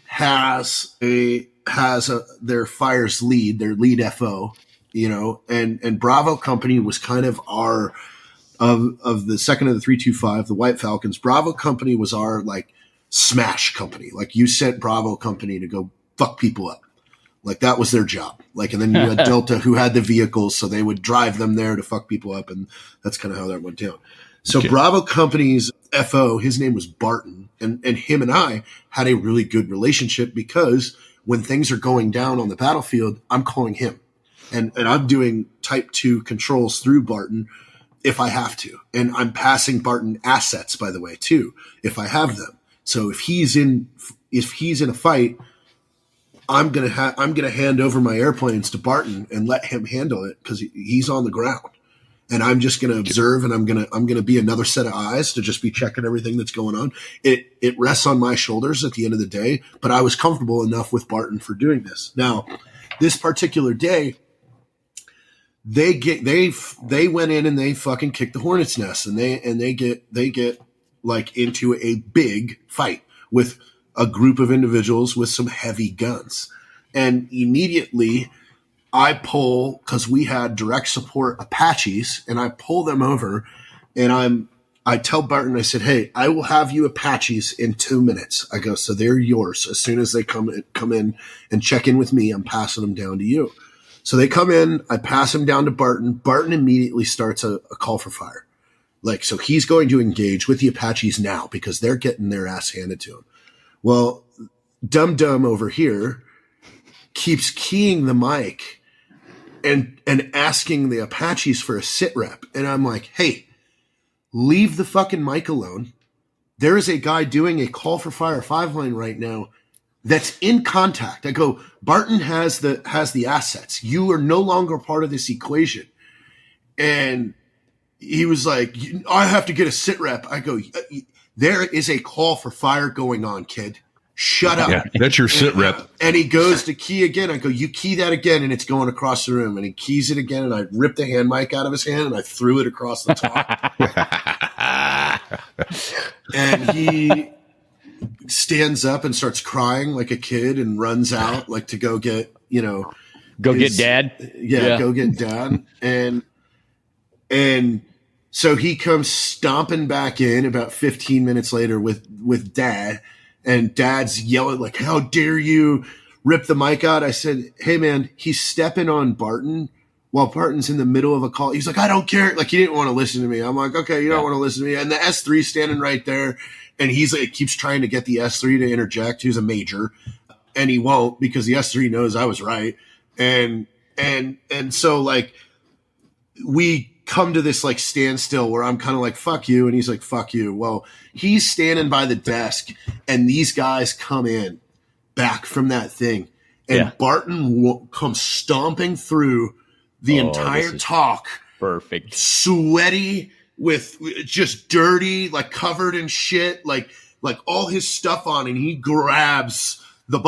S5: has their fires lead, their lead FO, you know, and Bravo Company was kind of our, of the second of the 325, the White Falcons, Bravo Company was our like smash company. Like, you sent Bravo Company to go fuck people up. Like, that was their job. Like, and then you had Delta who had the vehicles, so they would drive them there to fuck people up. And that's kind of how that went down. So Bravo Company's FO, his name was Barton, and him and I had a really good relationship because when things are going down on the battlefield, I'm calling him. And I'm doing type 2 controls through Barton if I have to. And I'm passing Barton assets, by the way, too, if I have them. So if he's in a fight, I'm gonna hand over my airplanes to Barton and let him handle it because he's on the ground, and I'm just gonna observe, and I'm gonna be another set of eyes to just be checking everything that's going on. It rests on my shoulders at the end of the day, but I was comfortable enough with Barton for doing this. Now, this particular day, they went in and they fucking kicked the hornet's nest, and they get like into a big fight with a group of individuals with some heavy guns. And immediately I pull, because we had direct support Apaches, and I pull them over, and I tell Barton, I said, hey, I will have you Apaches in 2 minutes. I go, so they're yours. As soon as they come in and check in with me, I'm passing them down to you. So they come in, I pass them down to Barton. Barton immediately starts a call for fire. Like, so he's going to engage with the Apaches now because they're getting their ass handed to him. Well, Dum over here keeps keying the mic and asking the Apaches for a sit rep. And I'm like, hey, leave the fucking mic alone. There is a guy doing a call for fire 5-line right now that's in contact. I go, Barton has the assets. You are no longer part of this equation. And he was like, I have to get a sit rep. I go, there is a call for fire going on, kid. Shut up.
S2: Yeah, that's your sit rep.
S5: And he goes to key again. I go, you key that again, and it's going across the room. And he keys it again, and I ripped the hand mic out of his hand, and I threw it across the top. And he stands up and starts crying like a kid and runs out, like, to go get,
S3: get dad.
S5: Yeah, go get dad. And so he comes stomping back in about 15 minutes later with dad, and dad's yelling like, how dare you rip the mic out? I said, hey man, he's stepping on Barton while Barton's in the middle of a call. He's like, I don't care. Like, he didn't want to listen to me. I'm like, okay, you don't want to listen to me. And the S3 standing right there, and he's like, keeps trying to get the S3 to interject. He's a major, and he won't because the S3 knows I was right. And so like we come to this like standstill where I'm kind of like, fuck you. And he's like, fuck you. Well, he's standing by the desk, and these guys come in back from that thing, and Barton comes stomping through the entire talk.
S3: Perfect.
S5: Sweaty, with just dirty, like covered in shit, like all his stuff on. And he grabs the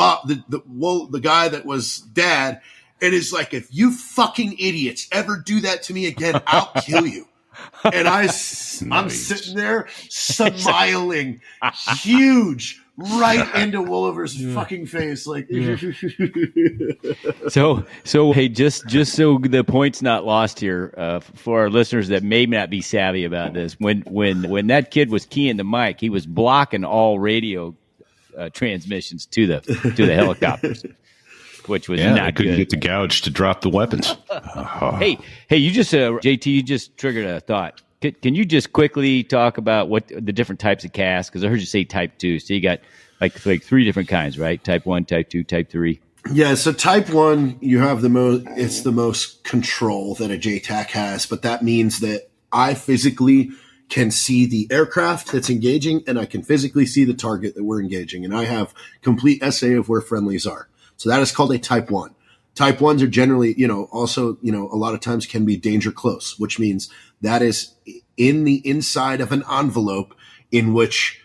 S5: guy that was dad, and is like, if you fucking idiots ever do that to me again, I'll kill you. And I'm sitting there smiling, huge, right into Woolever's fucking face. Like,
S3: So hey, just so the point's not lost here, for our listeners that may not be savvy about this, when that kid was keying the mic, he was blocking all radio transmissions to the helicopters. Which was not
S2: they couldn't
S3: good.
S2: get the gouge to drop the weapons.
S3: Hey, you just JT, you just triggered a thought. Can you just quickly talk about what the different types of casks? Because I heard you say type 2. So you got like 3 different kinds, right? Type 1, type 2, type 3.
S5: Yeah, so type 1, you have it's the most control that a JTAC has, but that means that I physically can see the aircraft that's engaging, and I can physically see the target that we're engaging, and I have complete SA of where friendlies are. So that is called a type 1. Type 1s are generally, also, a lot of times can be danger close, which means that is in the inside of an envelope in which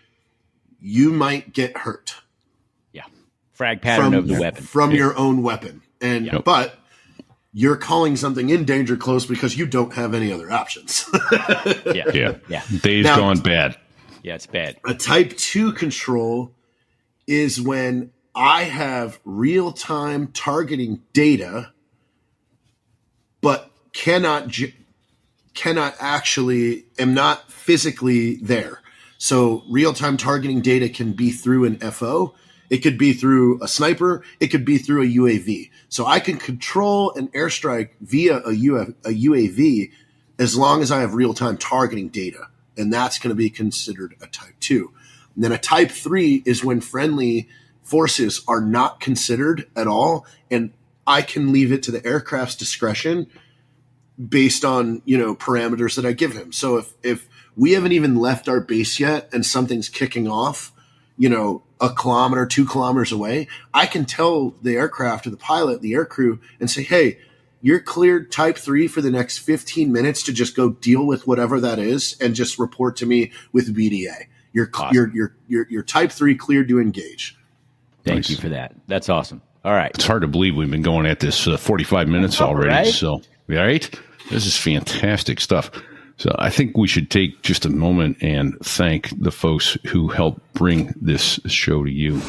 S5: you might get hurt.
S3: Yeah. Frag pattern of the weapon.
S5: From your own weapon. But you're calling something in danger close because you don't have any other options.
S2: Yeah. Days gone bad.
S3: Yeah, it's bad.
S5: A type 2 control is when I have real-time targeting data, but am not physically there. So real-time targeting data can be through an FO. It could be through a sniper. It could be through a UAV. So I can control an airstrike via a UAV as long as I have real-time targeting data. And that's going to be considered a type 2. And then a type 3 is when friendly forces are not considered at all. And I can leave it to the aircraft's discretion based on, parameters that I give him. So if we haven't even left our base yet and something's kicking off, 1 kilometer, 2 kilometers away, I can tell the aircraft or the pilot, the aircrew, and say, hey, you're cleared type 3 for the next 15 minutes to just go deal with whatever that is and just report to me with BDA. You're type 3 cleared to engage.
S3: Thank you for that. That's awesome. All right.
S2: It's hard to believe we've been going at this 45 minutes already.
S3: Right?
S2: So, right? This is fantastic stuff. So I think we should take just a moment and thank the folks who helped bring this show to you.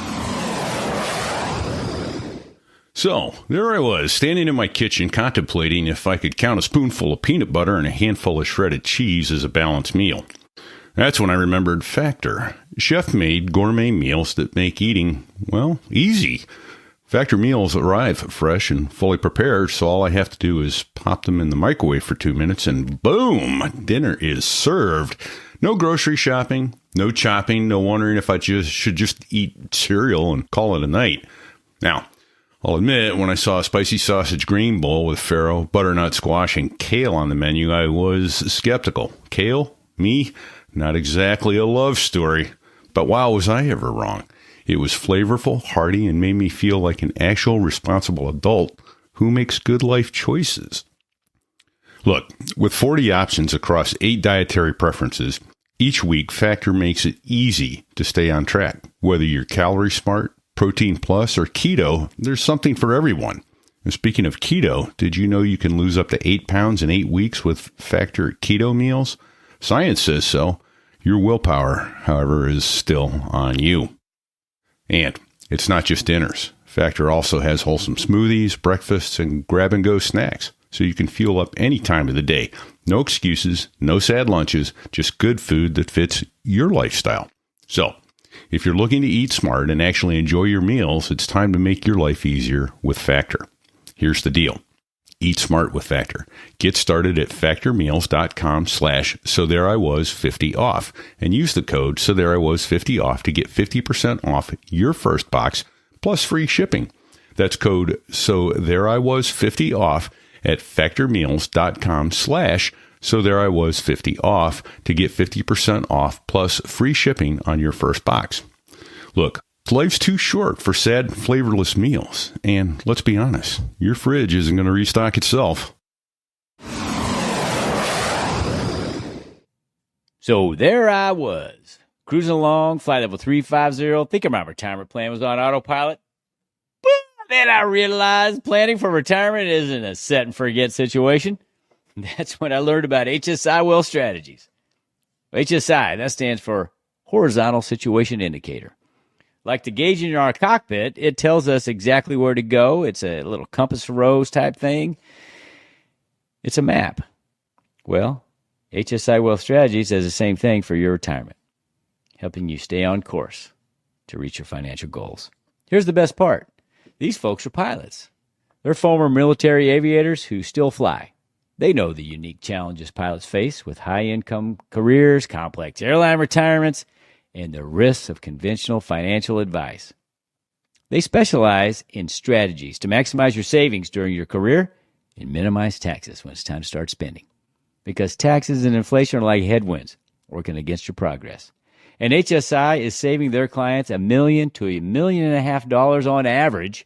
S2: So there I was, standing in my kitchen contemplating if I could count a spoonful of peanut butter and a handful of shredded cheese as a balanced meal. That's when I remembered Factor, chef-made gourmet meals that make eating, easy. Factor meals arrive fresh and fully prepared, so all I have to do is pop them in the microwave for 2 minutes and boom, dinner is served. No grocery shopping, no chopping, no wondering if I should just eat cereal and call it a night. Now, I'll admit, when I saw a spicy sausage green bowl with farro, butternut squash, and kale on the menu, I was skeptical. Kale? Me? Not exactly a love story. But wow, was I ever wrong. It was flavorful, hearty, and made me feel like an actual responsible adult who makes good life choices. Look, with 40 options across 8 dietary preferences, each week Factor makes it easy to stay on track. Whether you're calorie smart, protein plus, or keto, there's something for everyone. And speaking of keto, did you know you can lose up to 8 pounds in 8 weeks with Factor keto meals? Science says so. Your willpower, however, is still on you. And it's not just dinners. Factor also has wholesome smoothies, breakfasts, and grab-and-go snacks, so you can fuel up any time of the day. No excuses, no sad lunches, just good food that fits your lifestyle. So, if you're looking to eat smart and actually enjoy your meals, it's time to make your life easier with Factor. Here's the deal. Eat smart with Factor. Get started at factormeals.com/SoThereIWas50off and use the code SoThereIWas50off to get 50% off your first box plus free shipping. That's code SoThereIWas50off at factormeals.com/SoThereIWas50off to get 50% off plus free shipping on your first box. Look, life's too short for sad, flavorless meals. And let's be honest, your fridge isn't going to restock itself.
S3: So there I was, cruising along, flight level 350, thinking my retirement plan was on autopilot. But then I realized planning for retirement isn't a set and forget situation. That's when I learned about HSI well strategies. HSI, that stands for Horizontal Situation Indicator. Like the gauge in our cockpit, it tells us exactly where to go. It's a little compass rose type thing. It's a map. Well, HSI Wealth Strategies does the same thing for your retirement, helping you stay on course to reach your financial goals. Here's the best part. These folks are pilots. They're former military aviators who still fly. They know the unique challenges pilots face with high-income careers, complex airline retirements, and the risks of conventional financial advice. They specialize in strategies to maximize your savings during your career and minimize taxes when it's time to start spending. Because taxes and inflation are like headwinds working against your progress. And HSI is saving their clients $1 million to $1.5 million on average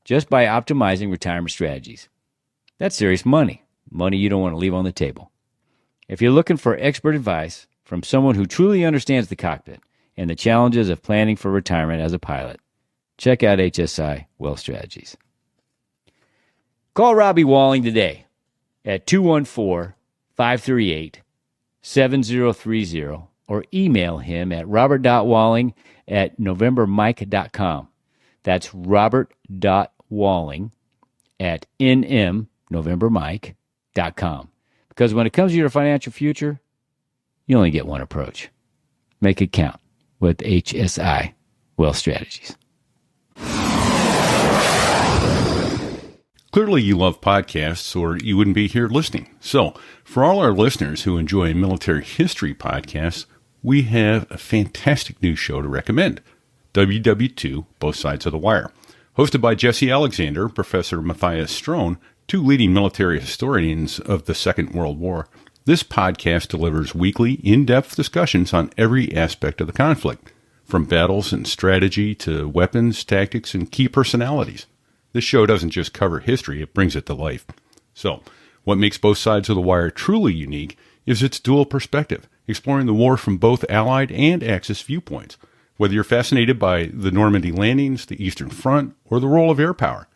S3: just by optimizing retirement strategies. That's serious money. Money you don't want to leave on the table. If you're looking for expert advice from someone who truly understands the cockpit and the challenges of planning for retirement as a pilot, check out HSI Wealth Strategies. Call Robbie Walling today at 214-538-7030 or email him at robert.walling@novembermike.com. That's robert.walling@nmnovembermike.com. Because when it comes to your financial future, you only get one approach. Make it count with HSI Wealth Strategies.
S2: Clearly you love podcasts or you wouldn't be here listening. So for all our listeners who enjoy military history podcasts, we have a fantastic new show to recommend. WW2, Both Sides of the Wire. Hosted by Jesse Alexander, Professor Matthias Strone, two leading military historians of the Second World War. This podcast delivers weekly, in-depth discussions on every aspect of the conflict, from battles and strategy to weapons, tactics, and key personalities. This show doesn't just cover history, it brings it to life. So, what makes Both Sides of the Wire truly unique is its dual perspective, exploring the war from both Allied and Axis viewpoints. Whether you're fascinated by the Normandy landings, the Eastern Front, or the role of air power,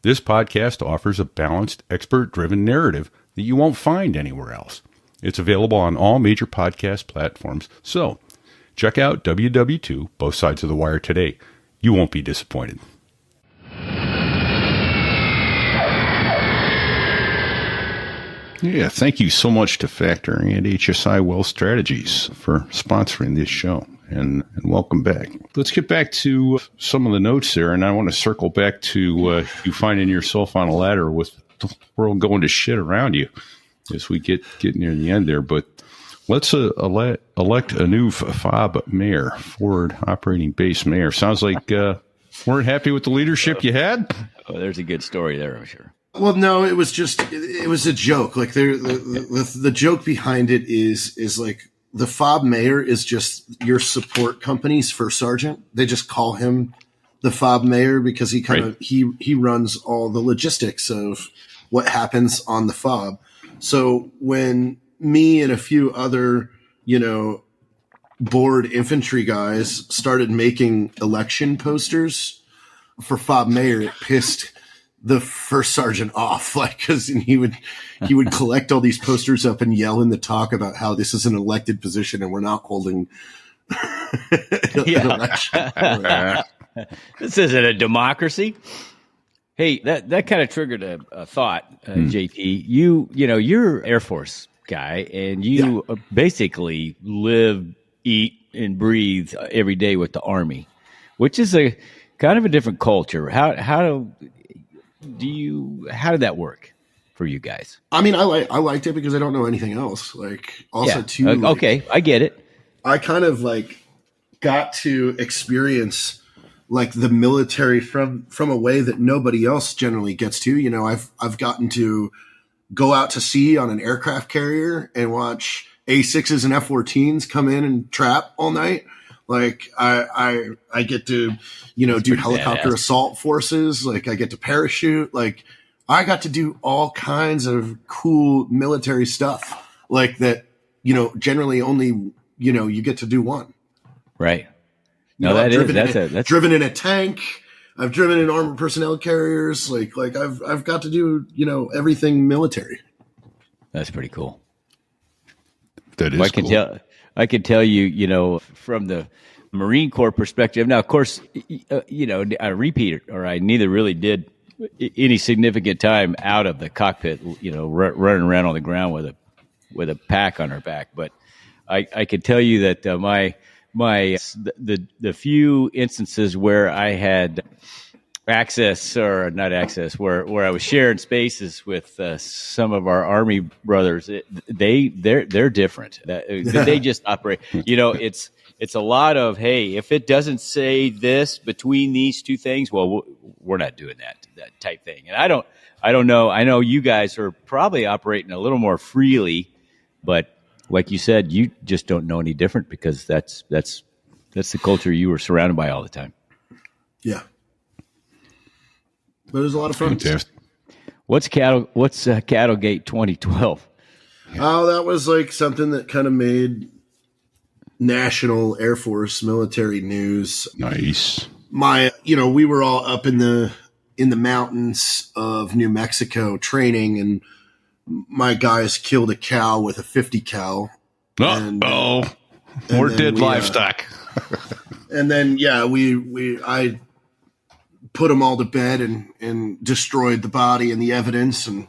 S2: this podcast offers a balanced, expert-driven narrative that you won't find anywhere else. It's available on all major podcast platforms, so check out WW2, Both Sides of the Wire today. You won't be disappointed. Yeah, thank you so much to Factor and HSI Wealth Strategies for sponsoring this show, and welcome back. Let's get back to some of the notes there, and I want to circle back to you finding yourself on a ladder with the world going to shit around you as we get near the end there. But let's elect a new FOB mayor, forward operating base mayor. Sounds like weren't happy with the leadership you had?
S3: Oh, there's a good story there, I'm sure.
S5: Well, no, it was just, it was a joke. Like the joke behind it is like the FOB mayor is just your support company's first sergeant. They just call him the FOB mayor because he kind of, he runs all the logistics of what happens on the FOB. So when me and a few other, bored infantry guys started making election posters for FOB mayor, it pissed the first sergeant off, like, cause he would collect all these posters up and yell in the talk about how this is an elected position and we're not holding an election.
S3: This isn't a democracy. Hey, that kind of triggered a thought, JT. You're Air Force guy, and you basically live, eat, and breathe every day with the Army, which is a kind of a different culture. How did that work for you guys? I
S5: mean, I liked it because I don't know anything else. Like, also too.
S3: Okay, I get it.
S5: I kind of got to experience the military from a way that nobody else generally gets to. I've gotten to go out to sea on an aircraft carrier and watch A6s and F-14s come in and trap all night. Like I get to, do helicopter assault forces. Like I get to parachute. Like I got to do all kinds of cool military stuff like that, generally only, you get to do one.
S3: Right. No, that's
S5: driven in a tank. I've driven in armored personnel carriers. Like I've got to do, everything military.
S3: That's pretty cool.
S2: That is cool.
S3: I can tell you, from the Marine Corps perspective. Now, of course, I repeat it, or I neither really did any significant time out of the cockpit, running around on the ground with a pack on our back. But I can tell you that the few instances where I had access, or not access, where I was sharing spaces with some of our Army brothers. They're different. They just operate. It's a lot of, hey, if it doesn't say this between these two things, well, we're not doing that type thing. And I don't know. I know you guys are probably operating a little more freely, but like you said, you just don't know any different because that's the culture you were surrounded by all the time.
S5: Yeah. But it was a lot of fun.
S2: Fantastic.
S3: What's Cattlegate 2012?
S5: Oh, that was like something that kind of made national Air Force military news.
S2: Nice.
S5: We were all up in the mountains of New Mexico training, and my guys killed a cow with a 50 cal.
S2: More dead livestock.
S5: And then, I put them all to bed and destroyed the body and the evidence, and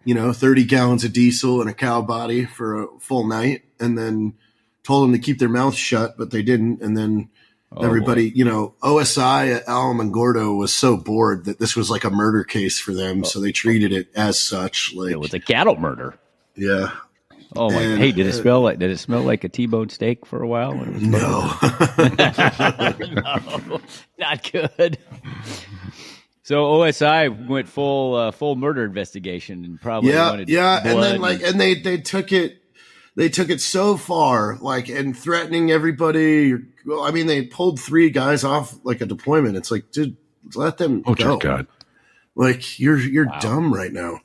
S5: 30 gallons of diesel and a cow body for a full night, and then told them to keep their mouths shut, but they didn't. And then everybody, OSI at Alamogordo was so bored that this was like a murder case for them, so they treated it as such. Like
S3: it was a cattle murder.
S5: Yeah.
S3: Oh my! Hey, did it smell like a T-bone steak for a while? When it was no, not good. So OSI went full murder investigation and probably wanted blood.
S5: And then they took it so far, like, and threatening everybody. Well, I mean, they pulled 3 guys off like a deployment. It's like, dude, let them go.
S2: Dear God.
S5: Like you're dumb right now.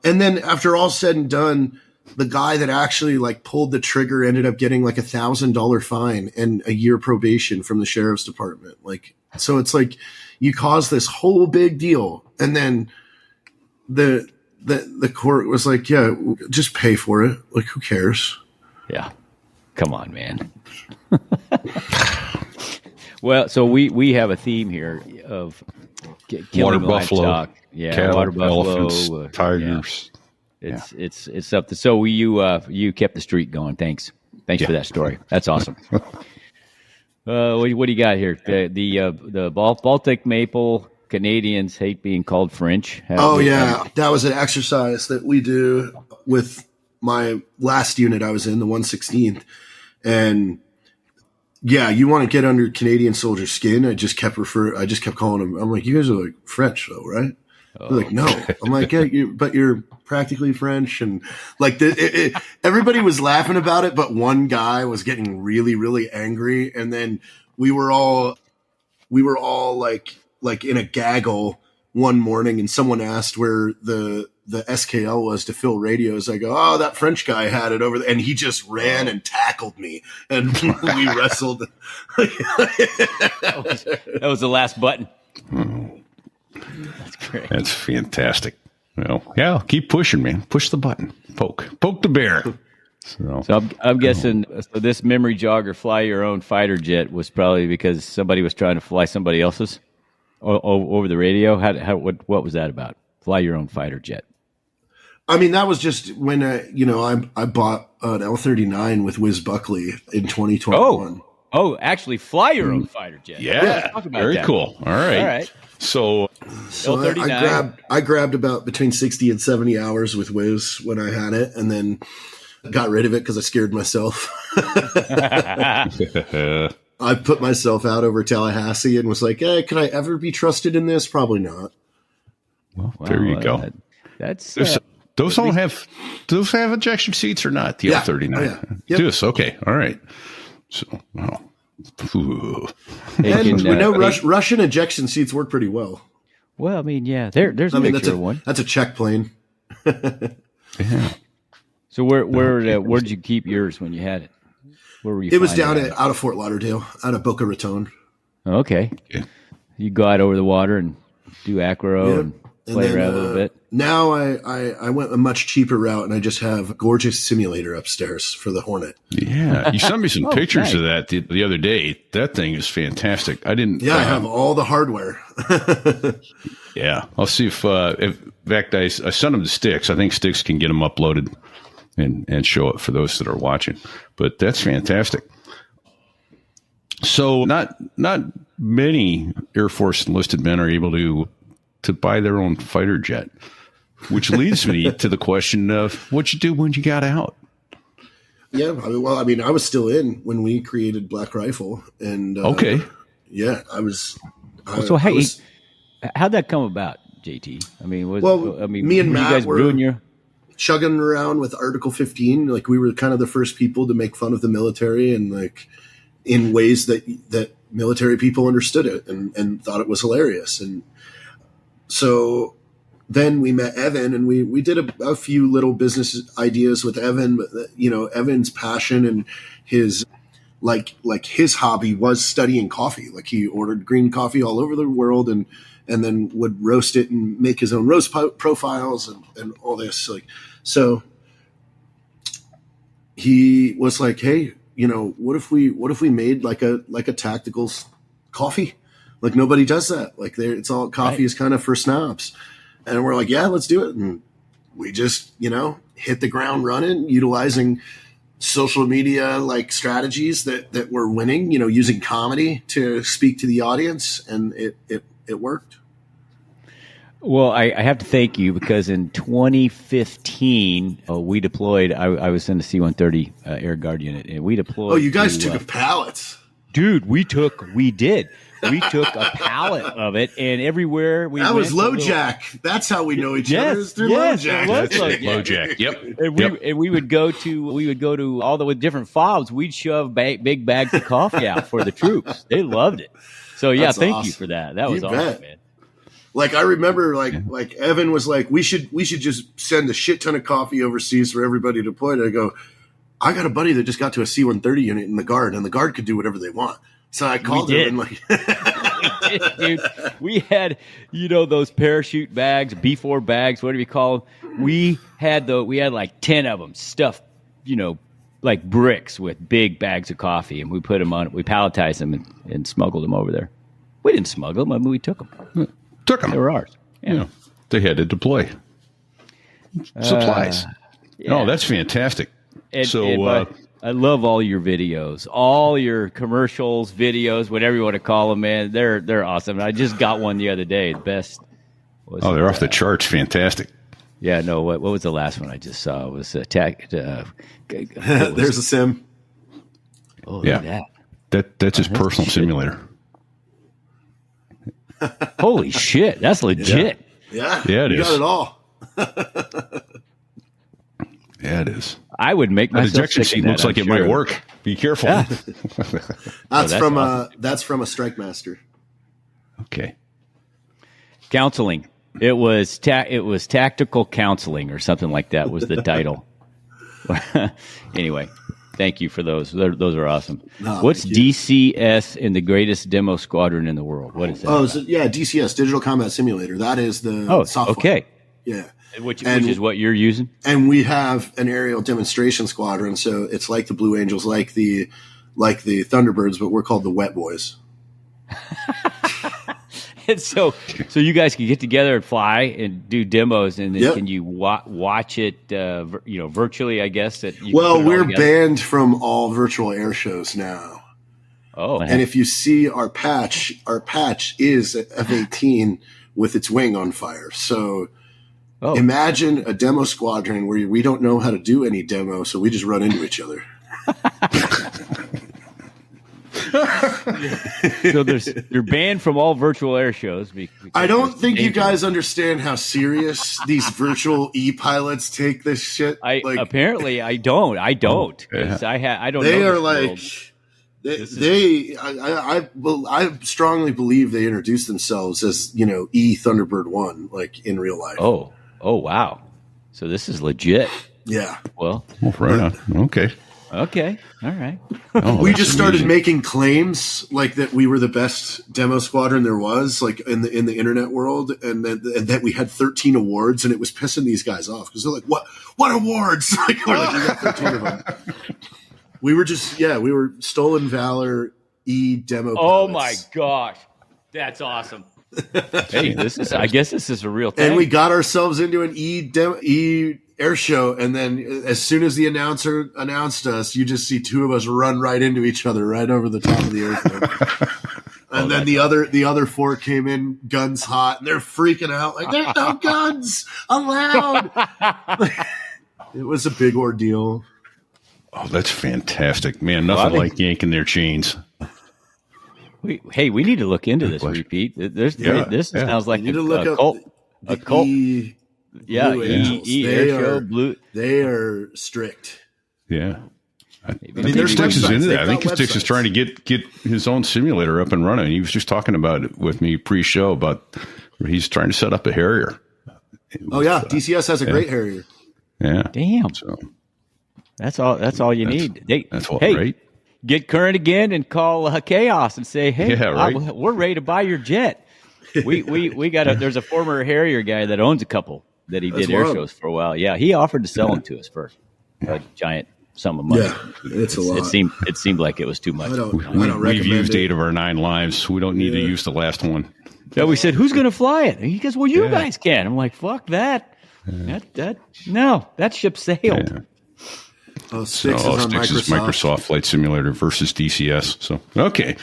S5: And then after all said and done, the guy that actually like pulled the trigger ended up getting like $1,000 fine and a year probation from the sheriff's department. Like, so it's like you caused this whole big deal, and then the court was like, yeah, just pay for it. Like, who cares?
S3: Yeah, come on, man. Well, so we have a theme here of killing
S2: water buffalo,
S3: livestock. Cattle,
S2: water
S3: buffalo,
S2: elephants, tigers.
S3: It's something. So you kept the streak going. Thanks for that story. That's awesome. What do you got here? The Baltic maple Canadians hate being called French.
S5: That was an exercise that we do with my last unit I was in, the 116th, and you want to get under Canadian soldiers' skin. I just kept calling them. I'm like, you guys are like French though, right? They're like, no. I'm like, yeah, but you're practically French. And like everybody was laughing about it, but one guy was getting really, really angry. And then we were all like in a gaggle one morning, and someone asked where the SKL was to fill radios. I go, oh, that French guy had it over there. And he just ran and tackled me, and we wrestled.
S3: that was the last button.
S2: That's great. That's fantastic. Well, keep pushing, man. Push the button. Poke the bear.
S3: So I'm guessing this memory jogger, fly your own fighter jet, was probably because somebody was trying to fly somebody else's over the radio. What was that about? Fly your own fighter jet.
S5: I mean, that was just when I bought an L-39 with Wiz Buckley in 2021.
S3: Oh, actually, fly your own fighter jet.
S2: Yeah, very cool. All right. So
S5: I grabbed about between 60 and 70 hours with Wiz when I had it, and then got rid of it because I scared myself. I put myself out over Tallahassee and was like, hey, can I ever be trusted in this? Probably not.
S2: Well, there you go.
S3: That's
S2: those have ejection seats or not? The L-39.
S5: Yep.
S2: Yes. Okay. All right. So, wow.
S5: Russian ejection seats work pretty well.
S3: Well, I mean, yeah, there's a picture of one.
S5: That's a check plane.
S2: Yeah.
S3: So where did you keep yours when you had it? Where were you?
S5: It was down out of Fort Lauderdale, out of Boca Raton.
S3: Okay. Yeah. You go out over the water and do acro and play around a little bit.
S5: Now I went a much cheaper route, and I just have a gorgeous simulator upstairs for the Hornet.
S2: Yeah, you sent me some pictures of that the other day. That thing is fantastic. I didn't.
S5: Yeah, I have all the hardware.
S2: Yeah, I'll see if in fact I sent them to Sticks. I think Sticks can get them uploaded and show it for those that are watching. But that's fantastic. So not many Air Force enlisted men are able to buy their own fighter jet, which leads me to the question of what'd you do when you got out?
S5: Yeah, I mean, I was still in when we created Black Rifle, and
S2: Okay.
S5: Yeah, I was.
S3: How'd that come about, JT? I mean,
S5: me and Matt
S3: you guys
S5: were
S3: doing your
S5: chugging around with Article 15. Like, we were kind of the first people to make fun of the military, and like in ways that military people understood it and thought it was hilarious. And so then we met Evan, and we did a few little business ideas with Evan. But Evan's passion and his like his hobby was studying coffee. Like, he ordered green coffee all over the world and then would roast it and make his own roast profiles and all this. Like, so he was like, hey, what if we made like a tactical coffee? Like, nobody does that. Like, it's all coffee is kind of for snobs. And we're like, yeah, let's do it. And we just, hit the ground running, utilizing social media like strategies that were winning, using comedy to speak to the audience. And it worked.
S3: Well, I have to thank you, because in 2015 we deployed. I was in the C-130 Air Guard unit, and we deployed.
S5: Oh, you guys took a pallet,
S3: dude. We did. We took a pallet of it, and everywhere we
S5: that
S3: went,
S5: was LoJack. That's how we know each other, is through LoJack.
S2: LoJack. Yep.
S3: And we would go to all the with different fobs. We'd shove big bags of coffee out for the troops. They loved it. So yeah,
S5: That's
S3: thank
S5: awesome.
S3: you for that. That was awesome, man.
S5: Like, I remember, like Evan was like, we should just send a shit ton of coffee overseas for everybody deployed. I go, I got a buddy that just got to a C-130 unit in the Guard, and the Guard could do whatever they want. So I called him and
S3: dude, we had those parachute bags, B4 bags, whatever you call them. We had like 10 of them stuffed, like bricks with big bags of coffee, and we put them on. We palletized them and smuggled them over there. We didn't smuggle them. I mean, we took them. They were ours. Yeah.
S2: They had to deploy supplies.
S3: Yeah.
S2: Oh, that's fantastic.
S3: I love all your videos, all your commercials, videos, whatever you want to call them, man. They're awesome. I just got one the other day. The best.
S2: They're off the charts. Fantastic.
S3: Yeah. No. What was the last one I just saw? It was attack.
S5: There's a sim.
S3: Oh, look at that.
S2: That's his personal simulator.
S3: Holy shit! That's legit.
S5: Yeah.
S2: It
S5: is. You got
S2: it all. Yeah, it is.
S3: I would make myself.
S2: The ejection seat looks like it might work. Be careful.
S5: Yeah. That's from
S3: awesome.
S5: That's from a Strike Master.
S2: Okay.
S3: Counseling. It was tactical counseling or something like that was the title. Anyway, thank you for those. Those are awesome.
S5: No,
S3: what's DCS in the greatest demo squadron in the world? What is that?
S5: Oh, so, yeah, DCS, Digital Combat Simulator. That is the software.
S3: Okay.
S5: Yeah.
S3: Which is what you're using?
S5: And we have an aerial demonstration squadron, so it's like the Blue Angels, like the Thunderbirds, but we're called the Wet Boys.
S3: And so you guys can get together and fly and do demos, and then can you watch it, virtually? I guess
S5: we're banned from all virtual air shows now.
S3: Oh,
S5: and if you see our patch is F-18 with its wing on fire. So imagine a demo squadron where we don't know how to do any demo, so we just run into each other.
S3: So you're banned from all virtual air shows.
S5: I don't think you guys understand how serious these virtual e-pilots take this shit.
S3: Apparently I don't. I don't. I don't.
S5: They
S3: know
S5: are like I strongly believe they introduced themselves as E Thunderbird 1, like in real life.
S3: Oh wow! So this is legit.
S5: Yeah.
S2: Well, right on. Okay.
S3: All right.
S5: We just started making claims like that we were the best demo squadron there was, like in the internet world, and that we had 13 awards, and it was pissing these guys off because they're like, "What awards?" Like, we're like, we got 13 of them. We were we were Stolen Valor demo.
S3: Oh my gosh, that's awesome. Hey, I guess this is a real thing.
S5: And we got ourselves into an air show, and then as soon as the announcer announced us, you just see two of us run right into each other right over the top of the airfield. And then the other four came in guns hot, and they're freaking out like there's no guns allowed. It was a big ordeal.
S2: Oh, that's fantastic, man! Nothing like yanking their chains.
S3: We need to look into this repeat. This sounds like a cult. A cult. Blue.
S5: They are strict.
S2: Yeah. I mean, there's Styx into that. I think Styx is trying to get his own simulator up and running. He was just talking about it with me pre-show about he's trying to set up a Harrier.
S5: DCS has a great Harrier.
S2: Yeah.
S3: Damn. So that's all you need.
S2: That's all right.
S3: Get current again and call Chaos and say, hey, we're ready to buy your jet. We got there's a former Harrier guy that owns a couple that he did air shows for a while. Yeah, he offered to sell them to us for a giant sum of money.
S5: Yeah, it's a lot.
S3: It seemed like it was too much.
S2: We've used 8 of our 9 lives. We don't need to use the last one.
S3: So we said, who's going to fly it? And he goes, well, you guys can. I'm like, fuck that. That ship sailed. Yeah.
S5: Oh, Styx is
S2: Microsoft Flight Simulator versus DCS. So, okay.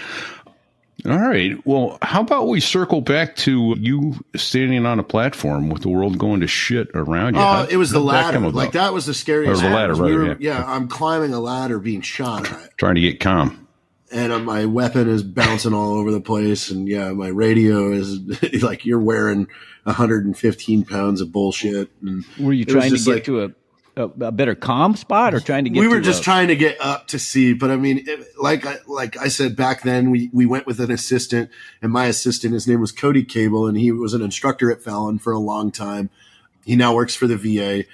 S2: All right. Well, how about we circle back to you standing on a platform with the world going to shit around you?
S5: It was the ladder. Like, that was the scariest.
S2: The ladder, right?
S5: I'm climbing a ladder being shot at.
S2: Trying to get calm.
S5: And my weapon is bouncing all over the place. And, my radio is like, you're wearing 115 pounds of bullshit. And
S3: were you trying to get to a better comm spot, or trying to get?
S5: We were just trying to get up to see, but I mean, like I said back then, we went with an assistant, and my assistant, his name was Cody Cable, and he was an instructor at Fallon for a long time. He now works for the VA,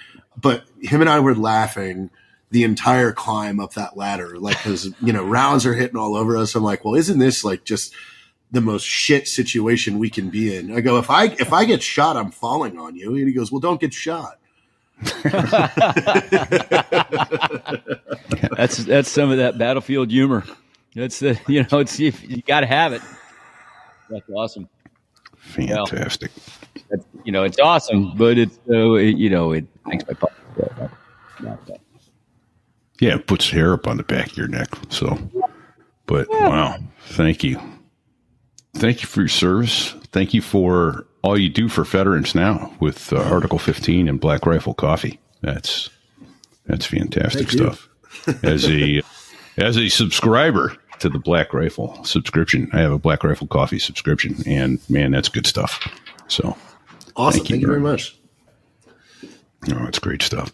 S5: but him and I were laughing the entire climb up that ladder, like, because rounds are hitting all over us. I'm like, well, isn't this like just the most shit situation we can be in? I go, if I get shot, I'm falling on you. And he goes, well, don't get shot.
S3: That's some of that battlefield humor. That's you got to have it. That's awesome.
S2: Fantastic.
S3: It's awesome, but it's it makes my pop.
S2: Yeah, it puts hair up on the back of your neck. So, but wow, thank you for your service. Thank you for all you do for veterans now with Article 15 and Black Rifle Coffee. That's fantastic stuff. As a subscriber to the Black Rifle subscription, I have a Black Rifle Coffee subscription, and man, that's good stuff. So
S5: awesome. Thank you very much.
S2: Oh, it's great stuff.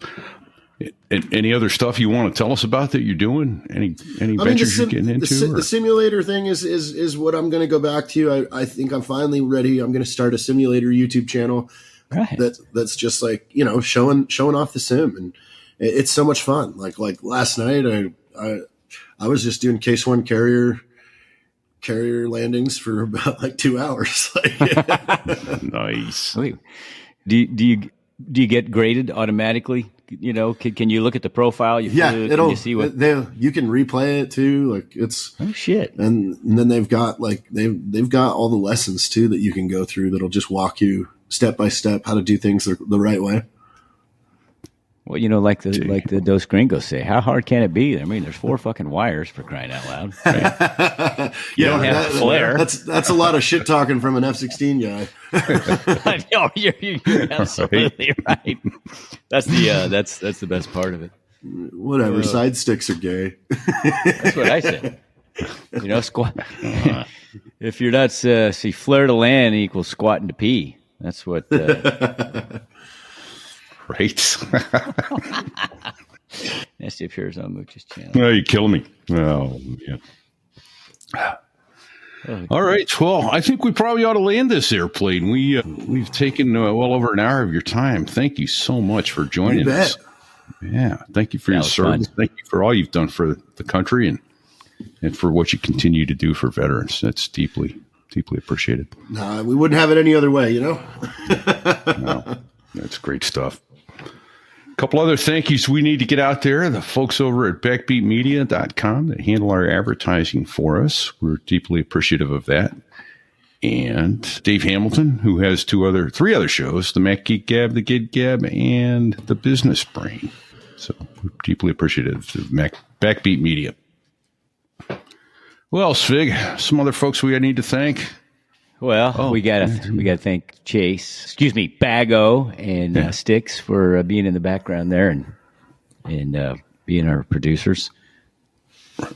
S2: Any other stuff you want to tell us about that you're doing? Any ventures you're getting into?
S5: The simulator thing is what I'm going to go back to. I think I'm finally ready. I'm going to start a simulator YouTube channel.
S3: Right.
S5: That's just like, showing off the sim, and it's so much fun. Like last night, I was just doing case 1 carrier landings for about like 2 hours.
S2: Nice.
S3: Wait, do you get graded automatically? Can you look at the profile?
S5: You see what you can replay it too. Like, it's
S3: shit.
S5: And then they've got they've got all the lessons too that you can go through that'll just walk you step by step how to do things the right way.
S3: Well, like the Dos Gringos say, how hard can it be? I mean, there's 4 fucking wires, for crying out loud. Right? You don't have flare.
S5: That's a lot of shit talking from an F-16 guy.
S3: No, you're absolutely right. That's the best part of it.
S5: Whatever. Side sticks are gay.
S3: That's what I said. Squat. If you're not see, flare to land equals squatting to pee. That's what.
S2: Right.
S3: Nasty appears on Mooch's channel.
S2: No, you kill me. Oh, yeah. All right. Well, I think we probably ought to land this airplane. We've taken well over an hour of your time. Thank you so much for joining us. Yeah. Thank you for your service. Thank you for all you've done for the country and for what you continue to do for veterans. That's deeply, deeply appreciated.
S5: Nah, we wouldn't have it any other way,
S2: No, that's great stuff. Couple other thank yous we need to get out there. The folks over at backbeatmedia.com that handle our advertising for us. We're deeply appreciative of that. and Dave Hamilton, who has three other shows, the Mac Geek Gab, the Gid Gab, and the Business Brain. So we're deeply appreciative of Backbeat Media. Well, Svig, some other folks we need to thank.
S3: Well, we gotta thank Bago and Sticks for being in the background there and being our producers.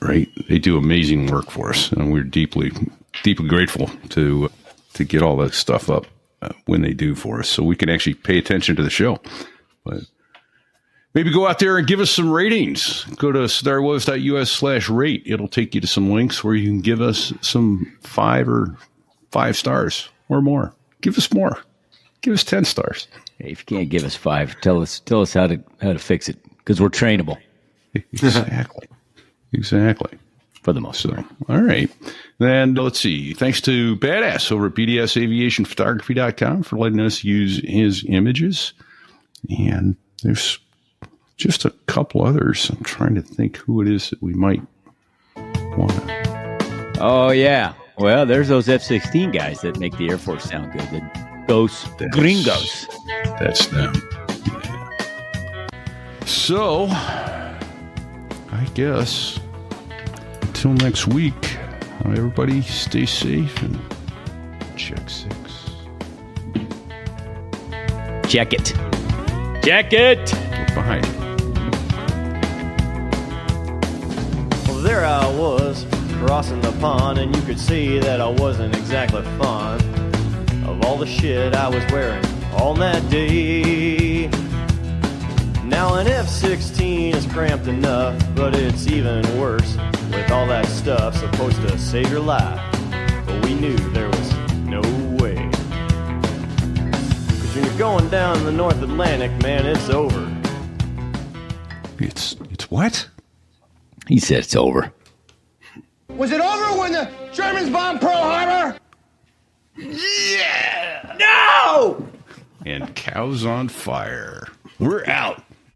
S2: Right, they do amazing work for us, and we're deeply grateful to get all that stuff up when they do for us, so we can actually pay attention to the show. But maybe go out there and give us some ratings. Go to starwars.us/rate. It'll take you to some links where you can give us some 5 stars or more. Give us more. Give us 10 stars.
S3: Hey, if you can't give us 5, tell us how to fix it, because we're trainable.
S2: Exactly.
S3: For the most part.
S2: All right. Then let's see. Thanks to Badass over at bdsaviationphotography.com for letting us use his images. And there's just a couple others. I'm trying to think who it is that we might want to.
S3: Oh, yeah. Well, there's those F-16 guys that make the Air Force sound good. The gringos.
S2: That's them. Yeah. So, I guess until next week, everybody stay safe and check 6.
S3: Check it. Check it.
S2: Look behind you.
S4: Well, there I was, crossing the pond, and you could see that I wasn't exactly fond of all the shit I was wearing on that day. Now an F-16 is cramped enough, but it's even worse with all that stuff supposed to save your life. But we knew there was no way. 'Cause when you're going down the North Atlantic, man, it's over.
S2: It's what?
S3: He said it's over.
S6: Was it over when the Germans bombed Pearl Harbor?
S2: Yeah!
S6: No!
S2: And cows on fire. We're out.